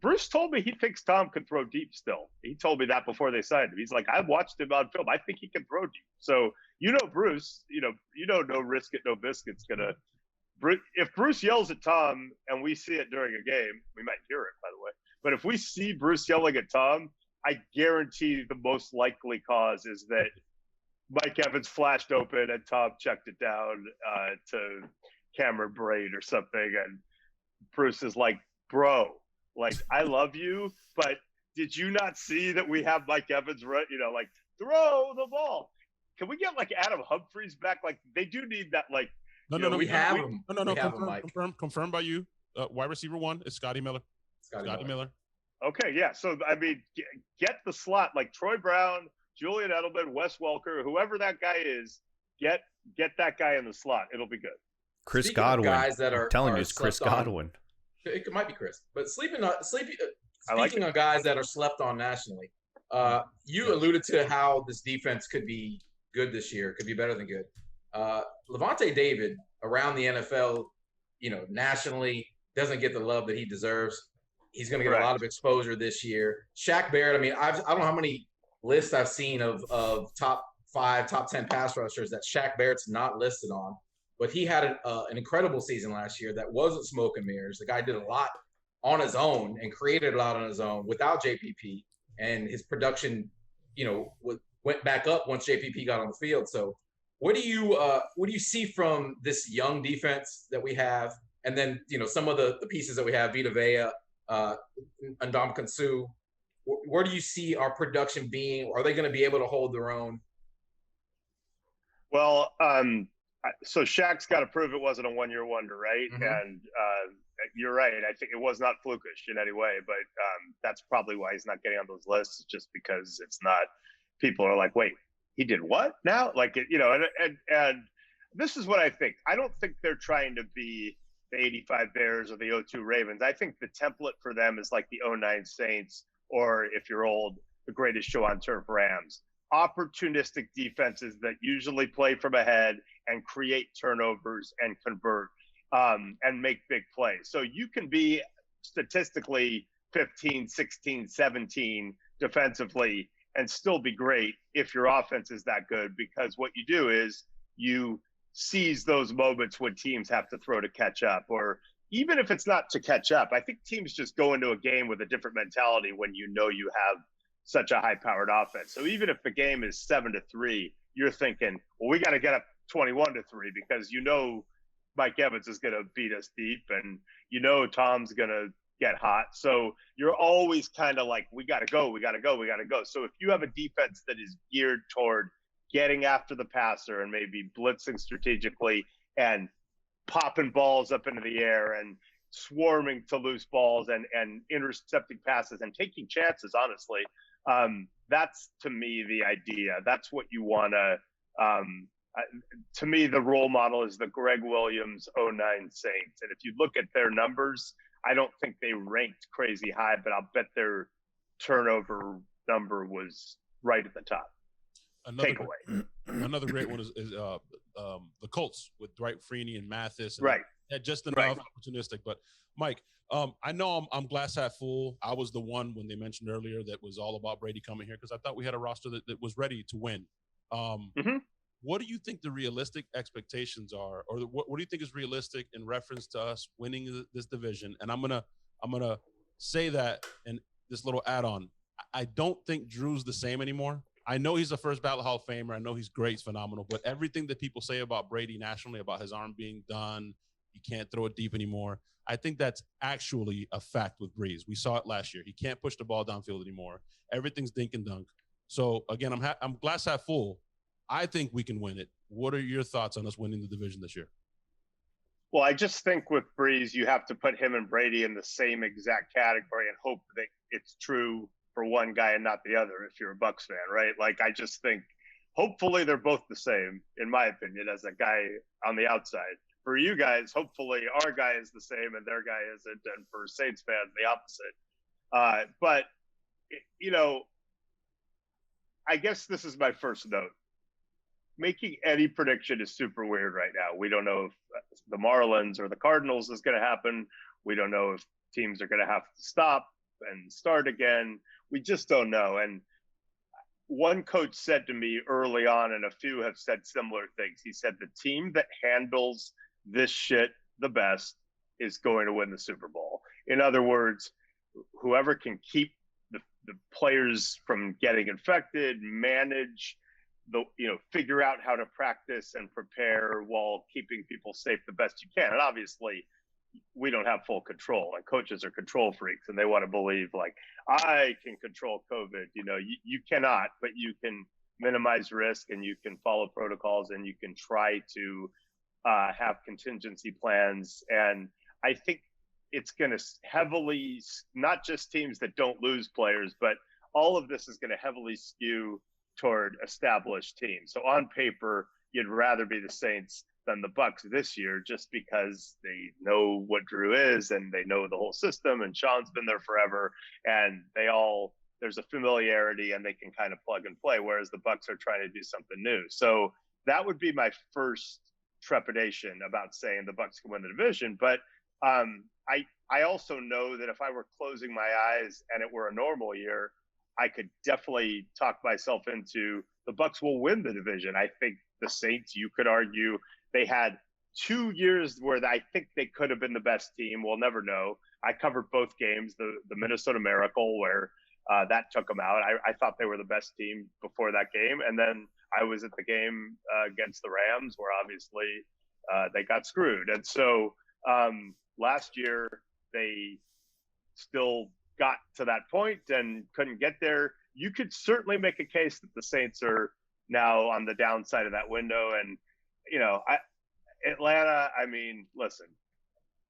Bruce told me he thinks Tom could throw deep still. He told me that before they signed him. He's like, I watched him on film. I think he can throw deep. So, you know, Bruce, you know, no risk it, no biscuit's gonna. If Bruce yells at Tom and we see it during a game, we might hear it, by the way. But if we see Bruce yelling at Tom, I guarantee the most likely cause is that Mike Evans flashed open and Tom checked it down to Cameron Braid or something. And Bruce is like, bro, like, I love you, but did you not see that we have Mike Evans, you know, like, throw the ball? Can we get like Adam Humphries back? Like, they do need that, like, No. We have him. No. We have him, Mike. Confirmed by you. Wide receiver 1 is Scotty Miller. Scotty Miller. Okay, yeah. So I mean, get the slot like Troy Brown, Julian Edelman, Wes Welker, whoever that guy is. Get that guy in the slot. It'll be good. Chris Speaking Godwin. Guys that I'm telling you, it's Chris Godwin. It might be Chris, but speaking on guys that are slept on nationally, you alluded to how this defense could be good this year, could be better than good. Levante David around the NFL, nationally doesn't get the love that he deserves. He's going to get a lot of exposure this year. Shaq Barrett, I mean, I don't know how many lists I've seen of top 5, top 10 pass rushers that Shaq Barrett's not listed on. But he had an incredible season last year that wasn't smoke and mirrors. The guy did a lot on his own and created a lot on his own without JPP. And his production, went back up once JPP got on the field. So what do you see from this young defense that we have? And then, some of the pieces that we have, Vita Vea, Ndamukong Suh, where do you see our production being? Are they going to be able to hold their own? Well, so Shaq's got to prove it wasn't a one-year wonder, right? Mm-hmm. And you're right. I think it was not flukish in any way, but that's probably why he's not getting on those lists, just because it's not. People are like, wait, he did what now? Like, and this is what I think. I don't think they're trying to be the 85 Bears or the 02 Ravens. I think the template for them is like the 09 Saints, or if you're old, the Greatest Show on Turf Rams. Opportunistic defenses that usually play from ahead and create turnovers and convert and make big plays. So you can be statistically 15, 16, 17 defensively and still be great if your offense is that good, because what you do is you seize those moments when teams have to throw to catch up, or even if it's not to catch up. I think teams just go into a game with a different mentality when you have such a high-powered offense. So even if the game is 7-3, you're thinking, well, we got to get up 21-3 because Mike Evans is going to beat us deep, and Tom's going to get hot. So you're always kind of like, we got to go. So if you have a defense that is geared toward getting after the passer and maybe blitzing strategically and popping balls up into the air and swarming to loose balls and intercepting passes and taking chances, honestly, that's, to me, the idea. That's what you want to me, the role model is the Greg Williams 09 Saints. And if you look at their numbers, I don't think they ranked crazy high, but I'll bet their turnover number was right at the top. Another great one is the Colts with Dwight Freeney and Mathis. And right. Just enough opportunistic. But Mike, I know I'm glass half full. I was the one when they mentioned earlier that was all about Brady coming here because I thought we had a roster that was ready to win. What do you think the realistic expectations are, or what do you think is realistic in reference to us winning this division? And I'm gonna say that in this little add-on. I don't think Drew's the same anymore. I know he's a first ballot Hall of Famer. I know he's great, he's phenomenal. But everything that people say about Brady nationally, about his arm being done, he can't throw it deep anymore, I think that's actually a fact with Breeze. We saw it last year. He can't push the ball downfield anymore. Everything's dink and dunk. So, again, I'm glass half full. I think we can win it. What are your thoughts on us winning the division this year? Well, I just think with Breeze, you have to put him and Brady in the same exact category and hope that it's true for one guy and not the other if you're a Bucs fan, right? Like, I just think hopefully they're both the same, in my opinion, as a guy on the outside. For you guys, hopefully our guy is the same and their guy isn't, and for Saints fans, the opposite. But, I guess this is my first note. Making any prediction is super weird right now. We don't know if the Marlins or the Cardinals is going to happen. We don't know if teams are going to have to stop and start again. We just don't know. And one coach said to me early on, and a few have said similar things. He said the team that handles this shit the best is going to win the Super Bowl. In other words, whoever can keep the players from getting infected, manage figure out how to practice and prepare while keeping people safe the best you can. And obviously we don't have full control, and coaches are control freaks and they want to believe like, I can control COVID. You cannot, but you can minimize risk and you can follow protocols and you can try to have contingency plans. And I think it's going to heavily, not just teams that don't lose players, but all of this is going to heavily skew toward established teams. So on paper, you'd rather be the Saints than the Bucs this year, just because they know what Drew is and they know the whole system, and Sean's been there forever, and there's a familiarity and they can kind of plug and play, whereas the Bucs are trying to do something new. So that would be my first trepidation about saying the Bucs can win the division. But I also know that if I were closing my eyes and it were a normal year, I could definitely talk myself into the Bucs will win the division. I think the Saints, you could argue, they had 2 years where I think they could have been the best team. We'll never know. I covered both games, the Minnesota Miracle, where that took them out. I thought they were the best team before that game. And then I was at the game against the Rams, where obviously they got screwed. And so last year they still got to that point and couldn't get there. You could certainly make a case that the Saints are now on the downside of that window. And, Atlanta, I mean, listen,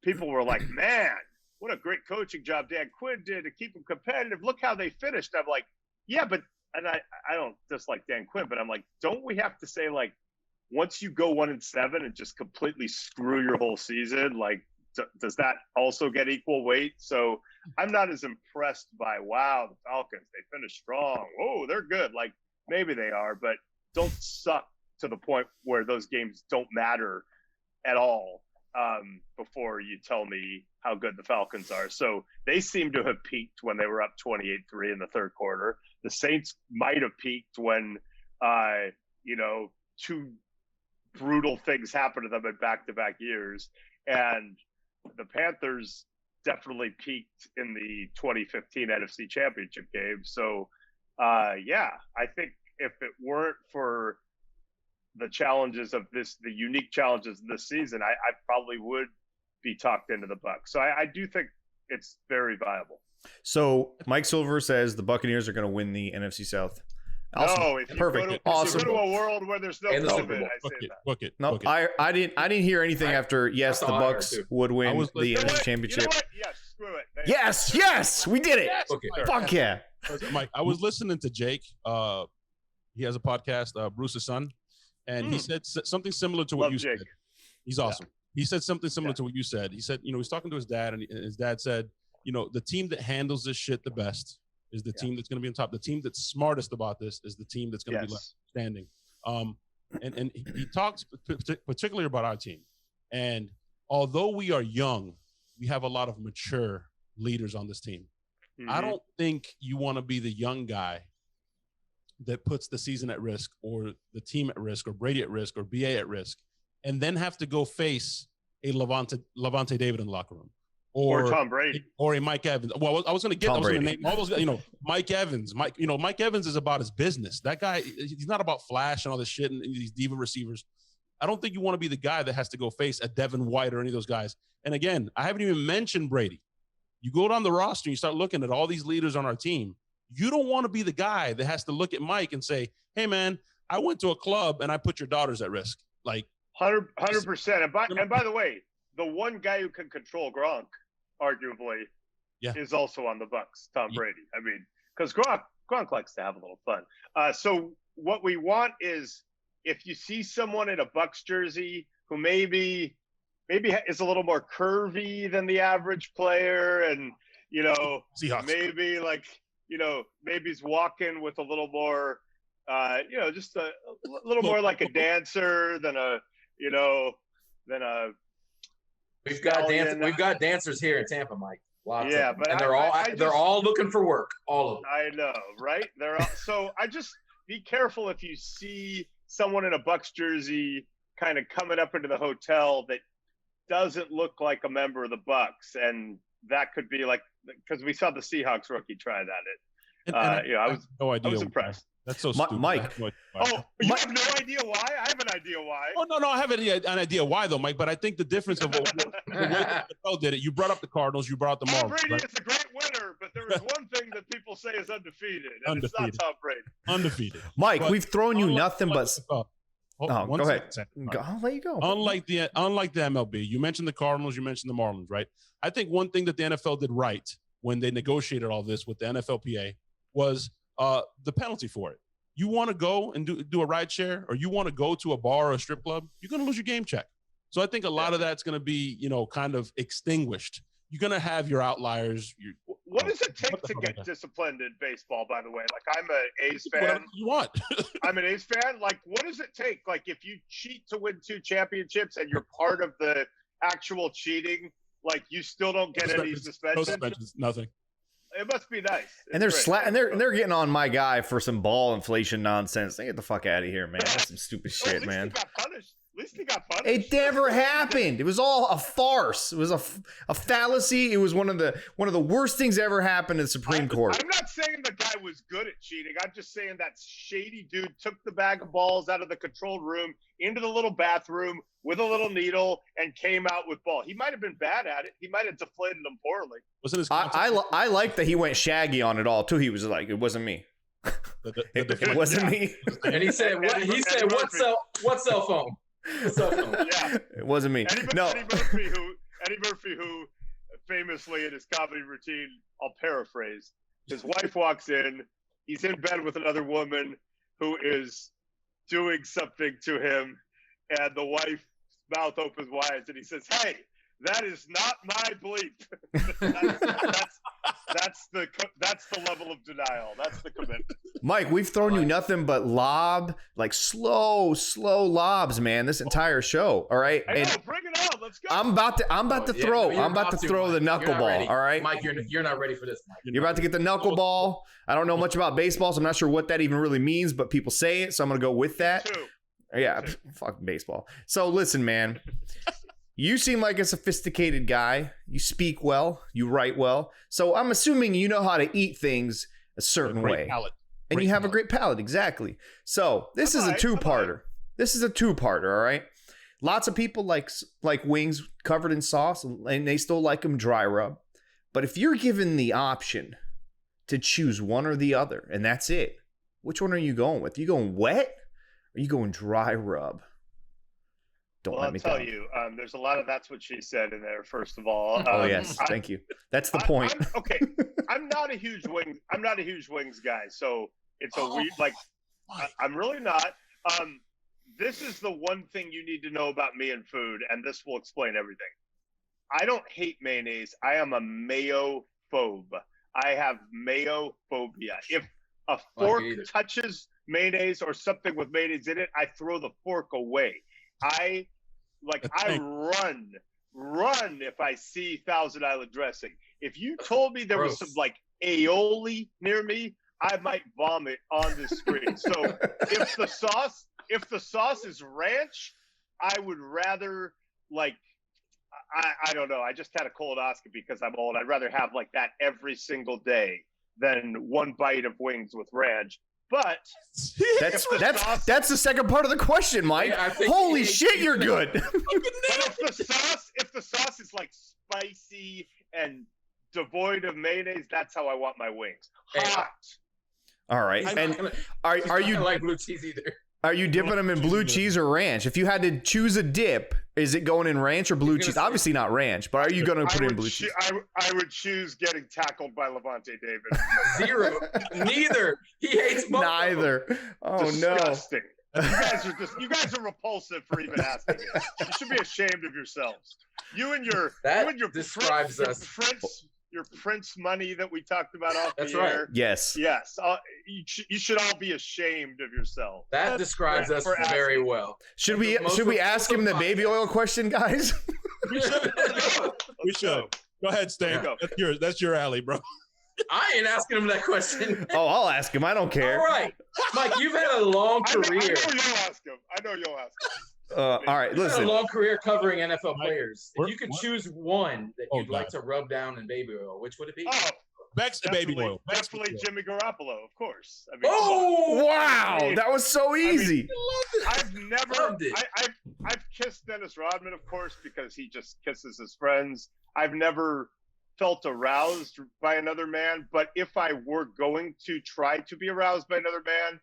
people were like, man, what a great coaching job Dan Quinn did to keep them competitive. Look how they finished. I'm like, yeah, but, and I don't dislike Dan Quinn, but I'm like, don't we have to say, like, once you go 1-7 and just completely screw your whole season, like, does that also get equal weight? So I'm not as impressed by, wow, the Falcons, they finished strong. Oh, they're good. Like, maybe they are, but don't suck to the point where those games don't matter at all before you tell me how good the Falcons are. So they seem to have peaked when they were up 28-3 in the third quarter. The Saints might have peaked when, two brutal things happened to them in back-to-back years. And the Panthers definitely peaked in the 2015 NFC Championship game. So, I think if it weren't for the challenges of the unique challenges of this season, I probably would be talked into the Bucs. So I do think it's very viable. So Mike Silver says the Buccaneers are going to win the NFC South. Awesome. No, if you perfect. Awesome. If you go to a world where there's no COVID, I say that. Book it. No, I didn't hear anything after. Yes, the Bucs would win the NFC Championship. You know what? Yes, screw it. Yes, we did it. Yes, Fuck yeah. Mike, I was listening to Jake. He has a podcast, Bruce's son, and he said something similar to what you said. He's awesome. Yeah. He said something similar to what you said. He said, he's talking to his dad, and his dad said, the team that handles this shit the best is the team that's going to be on top. The team that's smartest about this is the team that's going to be left standing. And he talks particularly about our team. And although we are young, we have a lot of mature leaders on this team. Mm-hmm. I don't think you want to be the young guy that puts the season at risk, or the team at risk, or Brady at risk, or BA at risk, and then have to go face a Levante David in the locker room. Or Tom Brady. Or a Mike Evans. Well, I was going to name all those, Mike Evans. Mike Evans is about his business. That guy, he's not about flash and all this shit and these diva receivers. I don't think you want to be the guy that has to go face a Devin White or any of those guys. And again, I haven't even mentioned Brady. You go down the roster and you start looking at all these leaders on our team. You don't want to be the guy that has to look at Mike and say, hey, man, I went to a club and I put your daughters at risk. Like 100%. And by the way, the one guy who can control Gronk, arguably, is also on the Bucs, Tom Brady. I mean, because Gronk likes to have a little fun. So what we want is, if you see someone in a Bucs jersey who maybe is a little more curvy than the average player, and Seahawks. maybe maybe he's walking with a little more, just a little more like a dancer than a. We've got dancers here in Tampa, Mike. Lots of them. But and they're all looking for work. All of them. I know, right? So I just be careful if you see someone in a Bucs jersey kind of coming up into the hotel that doesn't look like a member of the Bucs, and that could be like, because we saw the Seahawks rookie try that. I was impressed. That's so stupid. Mike. You have no idea why? I have an idea why. Oh, no, I have an idea why, though, Mike. But I think the difference of the way the NFL did it, you brought up the Cardinals, you brought up the Marlins. Tom Brady is a great winner, but there is one thing that people say is undefeated, and it's not Tom Brady. Undefeated. Mike, we've thrown you nothing but Go ahead. I'll let you go. Unlike the MLB, you mentioned the Cardinals, you mentioned the Marlins, right? I think one thing that the NFL did right when they negotiated all this with the NFLPA was the penalty for it. You want to go and do a ride share, or you want to go to a bar or a strip club, you're going to lose your game check. So I think a lot of that's going to be, kind of extinguished. You're going to have your outliers. What does it take to get disciplined in baseball, by the way? Like, I'm an A's fan. Whatever you want. I'm an A's fan. Like, what does it take? Like, if you cheat to win 2 championships and you're part of the actual cheating, like, you still don't get any suspension? No suspensions, nothing. It must be nice. And they're getting on my guy for some ball inflation nonsense. They get the fuck out of here, man. That's some stupid shit, man. At least he got punished. It never happened. It was all a farce. It was a fallacy. It was one of the worst things ever happened in the Supreme Court. I'm not saying the guy was good at cheating. I'm just saying that shady dude took the bag of balls out of the control room into the little bathroom with a little needle and came out with ball. He might have been bad at it. He might have deflated them poorly. Wasn't his I like that he went shaggy on it all too. He was like, it wasn't me. It wasn't me. And he said, "What? He said, what cell phone? Yeah. It wasn't me. Eddie Murphy, who famously in his comedy routine, I'll paraphrase, his wife walks in, he's in bed with another woman who is doing something to him, and the wife's mouth opens wide, and he says, "Hey, that is not my bleep." That's the level of denial. That's the commitment. Mike, we've thrown you nothing but slow lobs, man. This entire show, all right. I know, bring it on. Let's go. I'm about to throw the knuckleball. All right, Mike, you're not ready for this, Mike. You're about to get the knuckleball. I don't know much about baseball, so I'm not sure what that even really means, but people say it, so I'm gonna go with that. Yeah, fuck baseball. So listen, man. You seem like a sophisticated guy. You speak well. You write well. So I'm assuming you know how to eat things a certain way. Palate. And you have a great palate. Exactly. So this is a two-parter. This is a two-parter, all right? Lots of people like wings covered in sauce, and they still like them dry rub. But if you're given the option to choose one or the other, and that's it, which one are you going with? Are you going wet or are you going dry rub? I'll tell you, there's a lot of "that's what she said" in there. First of all, yes, thank you. That's the point. I'm not a huge wings guy, so it's a weird. Like, I'm really not. This is the one thing you need to know about me and food, and this will explain everything. I don't hate mayonnaise. I am a mayo phobe. I have mayo phobia. If a fork touches mayonnaise or something with mayonnaise in it, I throw the fork away. I run if I see Thousand Island dressing. If you told me there was some like aioli near me, I might vomit on the screen. So if the sauce is ranch, I would rather I don't know. I just had a colonoscopy because I'm old. I'd rather have like that every single day than one bite of wings with ranch. But that's the second part of the question, Mike. Yeah, holy shit, you're good. But if the sauce is like spicy and devoid of mayonnaise, that's how I want my wings. Hot. All right. And are you like blue cheese either? Are you dipping them in blue cheese or ranch? If you had to choose a dip, is it going in ranch or blue cheese? Obviously not ranch, but are you going to put in blue cheese? I would choose getting tackled by Levante David. Zero. Neither. He hates both. Neither. Oh, disgusting. No. You guys are repulsive for even asking it. You should be ashamed of yourselves. You and your describes us. Your Prince money that we talked about off the air. That's right. Yes. You should all be ashamed of yourself. That describes us very well. Should we ask him the baby oil question, guys? We should. Go ahead, Stan. That's your alley, bro. I ain't asking him that question. Oh, I'll ask him. I don't care. All right, Mike, you've had a long career. I know you'll ask him. All right, listen. You've had a long career covering NFL players. If you could choose one that you'd like to rub down in baby oil, which would it be? Oh, Beck's the baby oil. Definitely Jimmy Garoppolo, of course. I mean, wow, that was so easy. I've never. I've kissed Dennis Rodman, of course, because he just kisses his friends. I've never felt aroused by another man, but if I were going to try to be aroused by another man,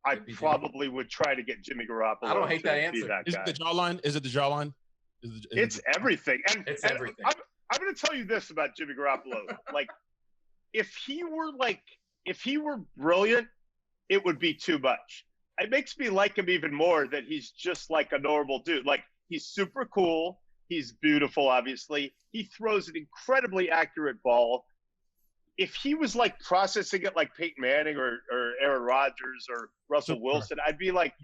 I probably would try to get Jimmy Garoppolo. I don't hate that answer. That is it the jawline? Is it the jawline? It's everything. It's and everything. I'm going to tell you this about Jimmy Garoppolo. Like, if he were brilliant, it would be too much. It makes me like him even more that he's just like a normal dude. Like, he's super cool. He's beautiful, obviously. He throws an incredibly accurate ball. If he was like processing it like Peyton Manning or Aaron Rodgers or Russell Wilson, I'd be like,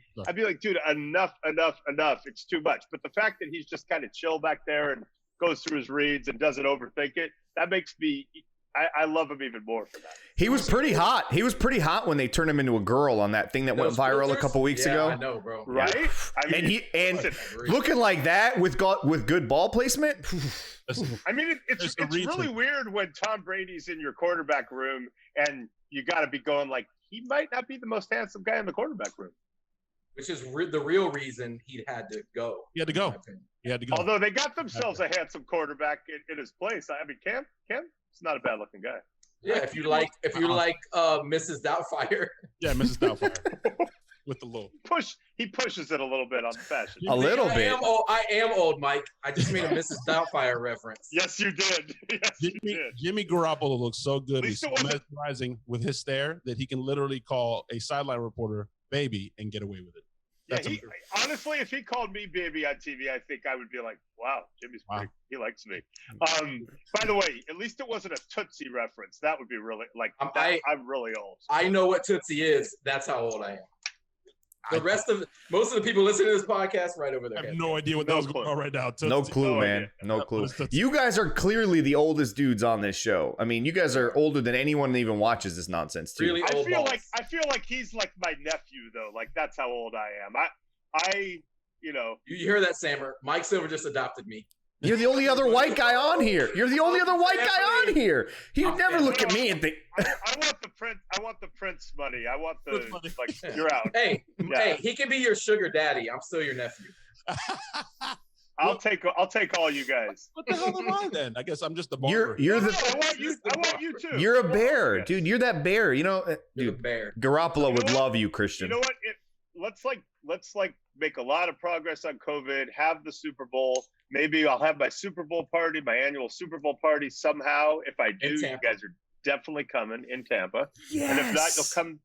dude, enough. It's too much. But the fact that he's just kind of chill back there and goes through his reads and doesn't overthink it, that makes me I love him even more for that. He was pretty hot. He was pretty hot when they turned him into a girl on that thing that went viral a couple weeks ago. I know, bro. Right? Yeah. I mean, and looking like that with good ball placement. I mean, it's really weird when Tom Brady's in your quarterback room and you got to be going like, he might not be the most handsome guy in the quarterback room. Which is the real reason he had to go. He had to go. He had to go. Although they got themselves a handsome quarterback in his place. I mean, Cam, he's not a bad looking guy. Yeah, if you like Mrs. Doubtfire. Yeah, Mrs. Doubtfire. With the little he pushes it a little bit on the fashion. A little bit. I am old, Mike. I just made a Mrs. Doubtfire reference. Yes, you did. Jimmy Garoppolo looks so good. He's so mesmerizing with his stare that he can literally call a sideline reporter baby and get away with it. Honestly, if he called me baby on TV, I think I would be like, wow, Jimmy's pretty, he likes me. By the way, at least it wasn't a Tootsie reference. That would be really like, I'm really old. I know what Tootsie is. That's how old I am. Most of the people listening to this podcast right over there. I have no idea what that was going on right now. Tootsie. No clue, man. No clue. You guys are clearly the oldest dudes on this show. I mean, you guys are older than anyone that even watches this nonsense too. Really old. I feel like he's like my nephew though. Like that's how old I am. You hear that, Sammer? Mike Silver just adopted me. You're the only other white guy on here. You're the only other white guy on here. He'd never look at me and think. I want the Prince money. I want the like. You're out. Hey, he can be your sugar daddy. I'm still your nephew. I'll take all you guys. What the hell am I then? I guess I'm just the barber. You're the. I want you too. You're a bear, dude. You're that bear. You know, dude. Bear. Garoppolo would love you, Christian. You know what? Let's make a lot of progress on COVID. Have the Super Bowl. Maybe I'll have my Super Bowl party, my annual Super Bowl party somehow. If I do, you guys are definitely coming in Tampa. Yes. And if not,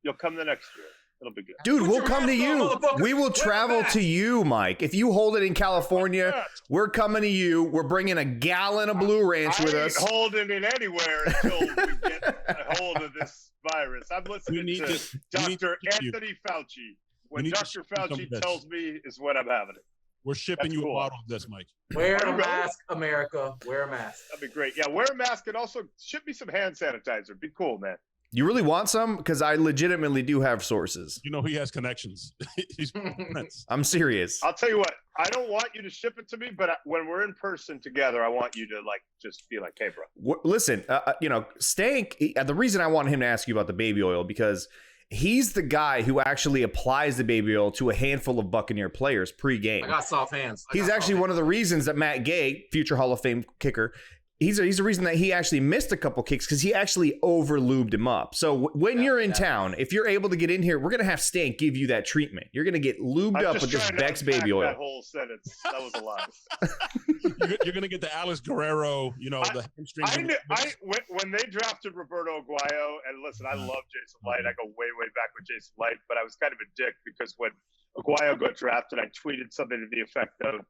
you'll come the next year. It'll be good. Dude, we'll come to you. We will travel to you, Mike. If you hold it in California, we're coming to you. We're bringing a gallon of Blue Ranch with us. I ain't holding it anywhere until we get a hold of this virus. I'm listening to Dr. Anthony Fauci. When Dr. Fauci tells me is when I'm having it. We're shipping you a bottle of this, Mike. Wear a mask, America. Wear a mask. That'd be great. Yeah, wear a mask and also ship me some hand sanitizer. Be cool, man. You really want some? Because I legitimately do have sources. You know he has connections. He's I'm serious. I'll tell you what. I don't want you to ship it to me, but when we're in person together, I want you to just be like, "Hey, bro." Listen, Stank. The reason I wanted him to ask you about the baby oil because he's the guy who actually applies the baby oil to a handful of Buccaneer players pre-game. I got soft hands. He's actually one of the reasons that Matt Gay, future Hall of Fame kicker, he's the reason that he actually missed a couple kicks because he actually over-lubed him up. So when you're in town, if you're able to get in here, we're going to have Stank give you that treatment. You're going to get lubed up with this Beck's baby oil. That whole sentence. That was a lot. You're going to get the Alex Guerrero, the hamstring. When they drafted Roberto Aguayo, and listen, I love Jason Light. I go way, way back with Jason Light, but I was kind of a dick because when Aguayo got drafted, I tweeted something to the effect of,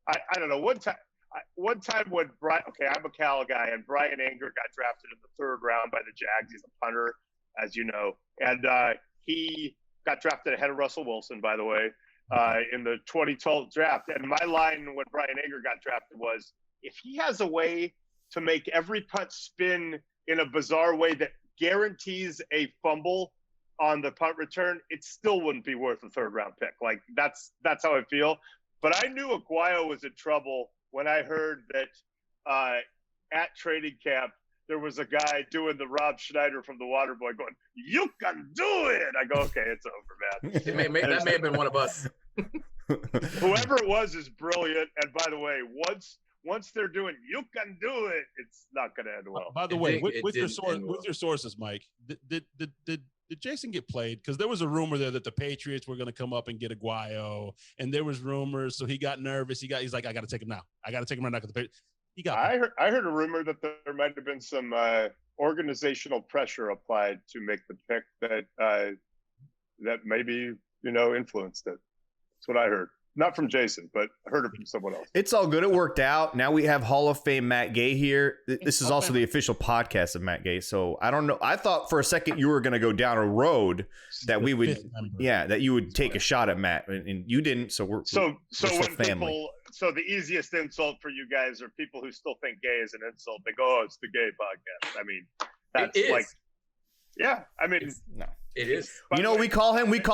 I don't know, one time when I'm a Cal guy, and Brian Anger got drafted in the 3rd round by the Jags. He's a punter, as you know, and he got drafted ahead of Russell Wilson, by the way, in the 2012 draft. And my line when Brian Anger got drafted was, if he has a way to make every punt spin in a bizarre way that guarantees a fumble on the punt return, it still wouldn't be worth a 3rd round pick. Like that's how I feel. But I knew Aguayo was in trouble when I heard that at training camp, there was a guy doing the Rob Schneider from The Waterboy going, "You can do it." I go, okay, it's over, man. That may have been one of us. Whoever it was is brilliant. And by the way, once they're doing "you can do it," it's not going to end well. By the way, with your sources, Mike, did did Jason get played? Because there was a rumor there that the Patriots were going to come up and get Aguayo, and there was rumors, so he got nervous. He's like, I got to take him now. I got to take him right now because the Patriots. I heard a rumor that there might have been some organizational pressure applied to make the pick that maybe influenced it. That's what I heard. Not from Jason, but I heard it from someone else. It's all good. It worked out. Now we have Hall of Fame Matt Gay here. This is also the official podcast of Matt Gay. So I don't know. I thought for a second you were going to go down a road that we would, that you would take a shot at Matt, and you didn't. So we're when family. People. So the easiest insult for you guys are people who still think gay is an insult. They go, "Oh, it's the gay podcast." I mean, that's like, yeah. I mean, no. It is. We call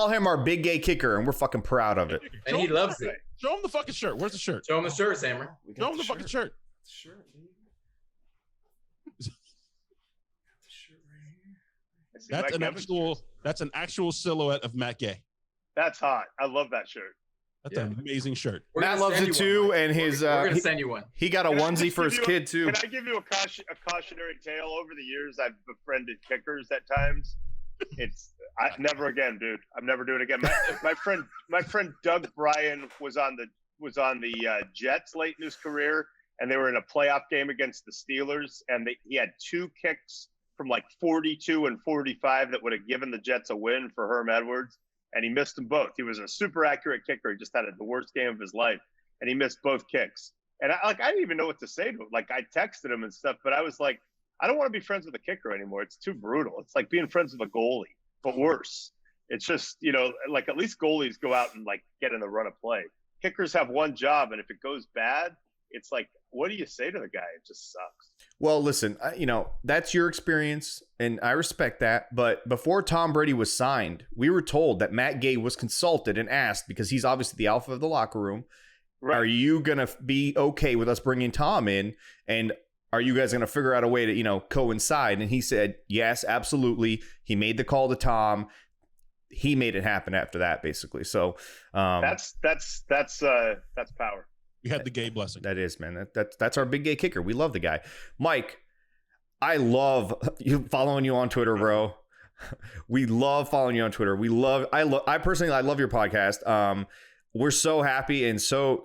him our big gay kicker, and we're fucking proud of it. And he loves it. Show him the fucking shirt. Where's the shirt? Show him the shirt, Sammer. Show him the fucking shirt. Shirt, That's an actual silhouette of Matt Gay. That's hot. I love that shirt. That's an amazing shirt. Matt loves it too, and his we're gonna send you one. He got a onesie for his kid too. Can I give you a cautionary tale? Over the years, I've befriended kickers at times. Never again, dude. I'm never doing it again. My friend Doug Bryan was on the Jets late in his career, and they were in a playoff game against the Steelers, and he had 2 kicks from like 42 and 45 that would have given the Jets a win for Herm Edwards. And he missed them both. He was a super accurate kicker. He just had the worst game of his life, and he missed both kicks. And I didn't even know what to say to him. Like, I texted him and stuff, but I was like, I don't want to be friends with a kicker anymore. It's too brutal. It's like being friends with a goalie, but worse. It's just, like at least goalies go out and like get in the run of play. Kickers have one job, and if it goes bad, it's like, what do you say to the guy? It just sucks. Well, listen, that's your experience, and I respect that. But before Tom Brady was signed, we were told that Matt Gay was consulted and asked, because he's obviously the alpha of the locker room, right, are you going to be okay with us bringing Tom in? And are you guys going to figure out a way to, coincide? And he said, yes, absolutely. He made the call to Tom. He made it happen after that, basically. So that's power. We had the gay blessing. That is, man. That's our big gay kicker. We love the guy. Mike, I love following you on Twitter, bro. We love following you on Twitter. I personally love your podcast. We're so happy and so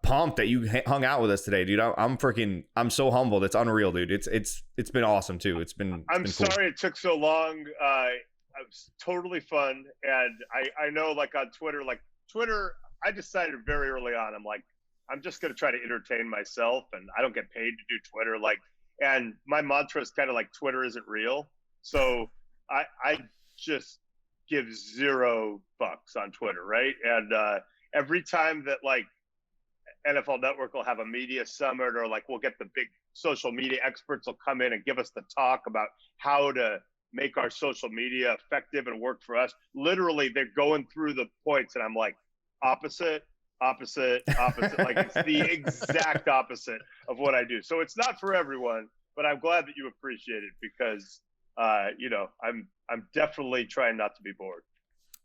pumped that you hung out with us today, dude. I'm so humbled. It's unreal, dude. It's been awesome too. I'm sorry it took so long. It was totally fun. And I know, like, on Twitter, I decided very early on, I'm just going to try to entertain myself, and I don't get paid to do Twitter. And my mantra is kind of like, Twitter isn't real. So I just give $0 on Twitter. Right. And every time that NFL Network will have a media summit, or we'll get the big social media experts will come in and give us the talk about how to make our social media effective and work for us. Literally, they're going through the points, and I'm like, opposite. It's the exact opposite of what I do. So it's not for everyone, but I'm glad that you appreciate it, because I'm definitely trying not to be bored.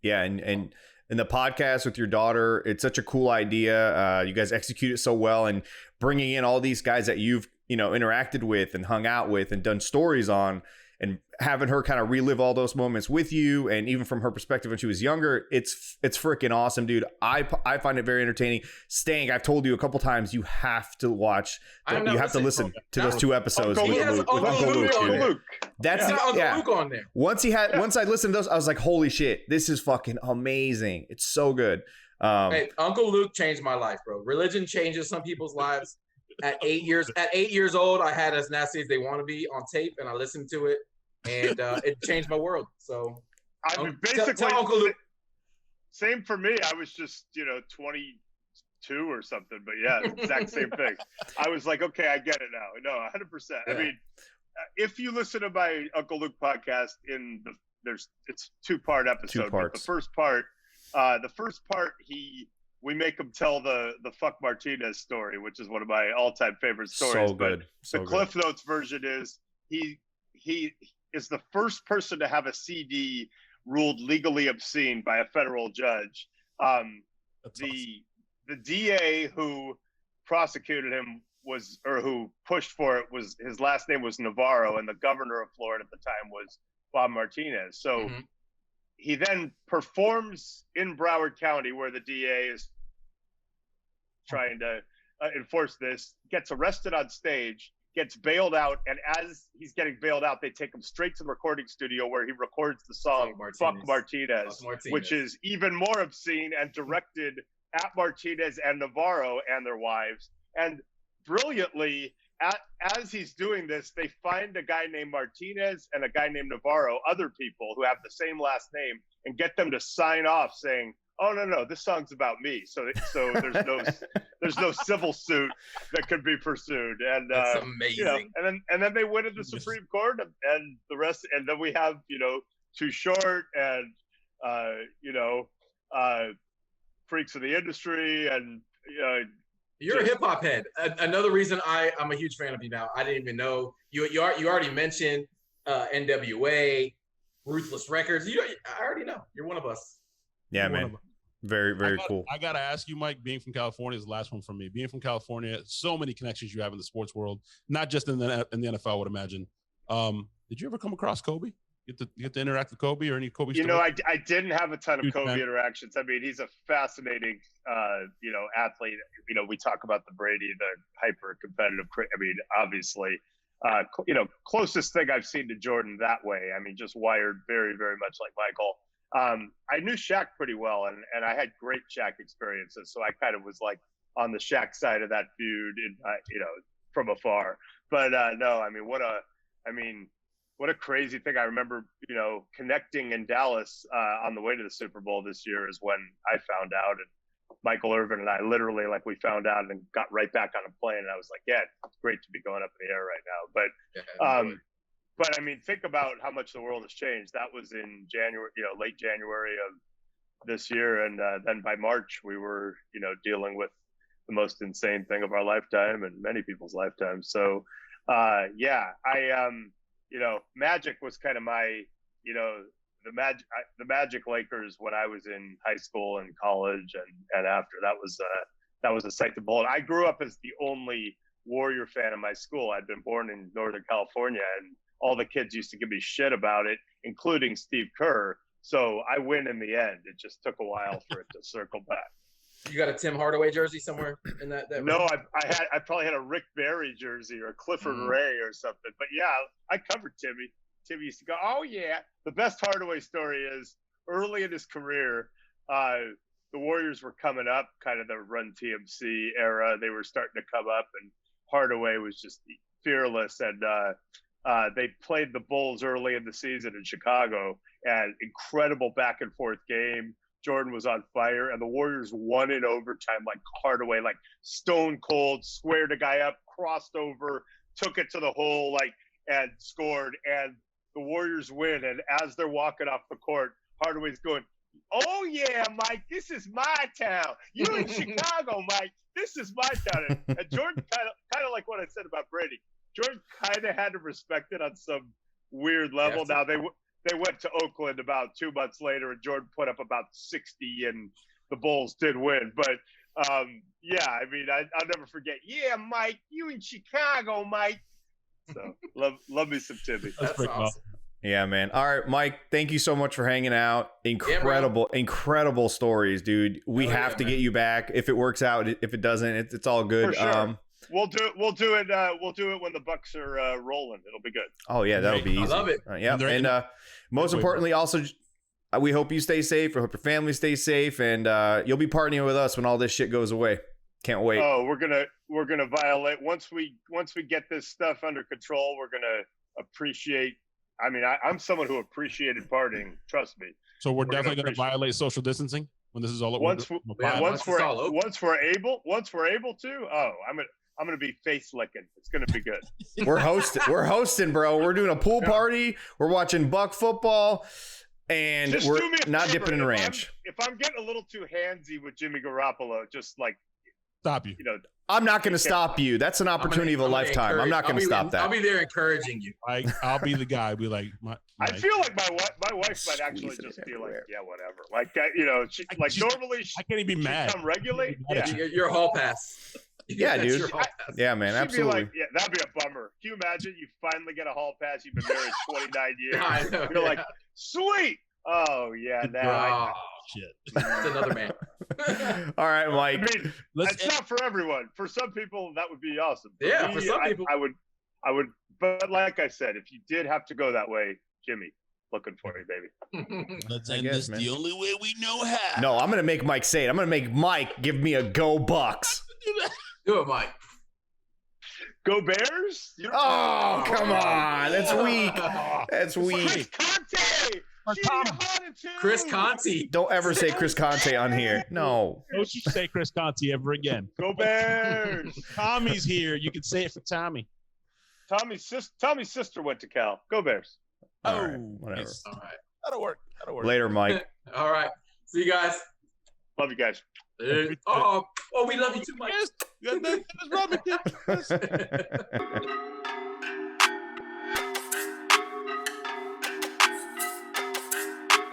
Yeah, and the podcast with your daughter, it's such a cool idea. You guys execute it so well, and bringing in all these guys that you've interacted with and hung out with and done stories on, and having her kind of relive all those moments with you, and even from her perspective when she was younger, it's freaking awesome, dude. I find it very entertaining. Stank, I've told you a couple times, you have to watch. You have to listen to those 2 episodes with Uncle Luke. That's Luke on there. Once I listened to those, I was like, holy shit, this is fucking amazing. It's so good. Hey, Uncle Luke changed my life, bro. Religion changes some people's lives. At 8 years old, I had As Nasty as They Want to Be on tape, and I listened to it, and it changed my world. So basically, tell Uncle Luke. Same for me. I was just 22 or something, but yeah, exact same thing. I was like, okay, I get it now. No, 100%. Yeah. I mean, if you listen to my Uncle Luke podcast, it's 2-part episode. 2 parts. But the first part, we make him tell the Fuck Martinez story, which is one of my all-time favorite stories. So good. But the Cliff Notes version is he is the first person to have a CD ruled legally obscene by a federal judge. The DA who prosecuted him who pushed for it his last name was Navarro, and the governor of Florida at the time was Bob Martinez. So he then performs in Broward County, where the DA is trying to enforce this, gets arrested on stage, gets bailed out, and as he's getting bailed out, they take him straight to the recording studio where he records the song Fuck Martinez, which is even more obscene and directed at Martinez and Navarro and their wives. And brilliantly, as he's doing this, they find a guy named Martinez and a guy named Navarro, other people who have the same last name, and get them to sign off saying, "Oh no, this song's about me." So there's no civil suit that could be pursued. And that's amazing. And then they win at the Supreme Court, and the rest. And then we have Too Short and Freaks of the Industry and. You're a hip hop head. Another reason I'm a huge fan of you now. I didn't even know you already mentioned NWA, Ruthless Records. I already know you're one of us. Yeah, man. Very, very cool. I gotta ask you, Mike. Being from California is the last one from me. Being from California, so many connections you have in the sports world, not just in the NFL. I would imagine. Did you ever come across Kobe? Get to interact with Kobe or any Kobe? I didn't have a ton of Kobe interactions. I mean, he's a fascinating, athlete. We talk about the Brady, the hyper competitive. I mean, obviously, closest thing I've seen to Jordan that way. I mean, just wired very, very much like Michael. I knew Shaq pretty well, and I had great Shaq experiences. So I kind of was like on the Shaq side of that feud, from afar. But no, I mean, what a crazy thing. I remember, connecting in Dallas on the way to the Super Bowl this year is when I found out. And Michael Irvin and I literally, we found out and got right back on a plane. And I was like, yeah, it's great to be going up in the air right now. But I mean, think about how much the world has changed. That was in January, late January of this year. And then by March, we were, dealing with the most insane thing of our lifetime and many people's lifetimes. So, Magic was kind of my, the Magic Lakers when I was in high school and college and after. That was a sight to behold. I grew up as the only Warrior fan in my school. I'd been born in Northern California, and all the kids used to give me shit about it, including Steve Kerr. So I win in the end. It just took a while for it to circle back. You got a Tim Hardaway jersey somewhere in that No, I probably had a Rick Barry jersey or a Clifford Ray or something. But yeah, I covered Timmy. Timmy used to go, "Oh yeah." The best Hardaway story is early in his career, the Warriors were coming up, kind of the Run TMC era. They were starting to come up, and Hardaway was just fearless. And they played the Bulls early in the season in Chicago, and incredible back and forth game. Jordan was on fire, and the Warriors won in overtime, like Hardaway, like stone cold, squared a guy up, crossed over, took it to the hole, and scored. And the Warriors win. And as they're walking off the court, Hardaway's going, "Oh yeah, Mike, this is my town. You in Chicago, Mike. This is my town." And Jordan kind of like what I said about Brady. Jordan kind of had to respect it on some weird level. Now they went to Oakland about 2 months later, and Jordan put up about 60, and the Bulls did win. But, I mean, I'll never forget. "Yeah, Mike, you in Chicago, Mike." So love me some Timmy. That's awesome. Yeah, man. All right, Mike, thank you so much for hanging out. Incredible stories, dude. We have to get you back if it works out. If it doesn't, it's all good. For sure. We'll do it when the Bucs are rolling. It'll be good. Oh yeah, that'll be easy. I love it. Yeah, and most importantly, also, we hope you stay safe. We hope your family stays safe, and you'll be partying with us when all this shit goes away. Can't wait. Oh, we're gonna violate once we get this stuff under control. We're gonna appreciate. I mean, I'm someone who appreciated partying. Trust me. So we're definitely gonna violate social distancing when this is all over. Once we're able to. Oh, I'm gonna be face licking. It's gonna be good. We're hosting, bro. We're doing a pool party. We're watching Buck football, and just we're not dipping in ranch. If I'm getting a little too handsy with Jimmy Garoppolo, just stop you. I'm not going to stop you. That's an opportunity of a lifetime. I'm not going to stop that. I'll be there encouraging you. I'll be the guy. I'll be like, I feel like my wife might actually just be like, yeah, whatever. Normally, I can't even be mad. Come regulate. Yeah. Your hall pass. Yeah, That's dude. your hall pass. Yeah, man, She'd be absolutely. like, yeah, that'd be a bummer. Can you imagine? You finally get a hall pass. You've been married 29 years. I know, You're like, sweet. Oh yeah, now Oh, Shit. it's another man. All right, I Mike. mean, it's not for everyone. For some people, that would be awesome. Yeah, for some people. I would. But like I said, if you did have to go that way, Jimmy, looking for you, baby. Let's I end guess, this man. the only way we know how. No, I'm gonna make Mike say it. I'm gonna make Mike give me a go Bucs. Do it, Mike. Go Bears. Oh, come on. That's weak. That's Chris weak. Conte. Chris Conte. Don't ever say Chris Conte on here. No. Don't you say Chris Conte ever again. Go Bears. Tommy's here. You can say it for Tommy. Tommy's sister went to Cal. Go Bears. All right, Oh, whatever. nice. All right. That'll work. That'll work. Later, Mike. All right. See you guys. Love you guys. Oh, we love you too, Mike. Yes. Good night. This is Robin.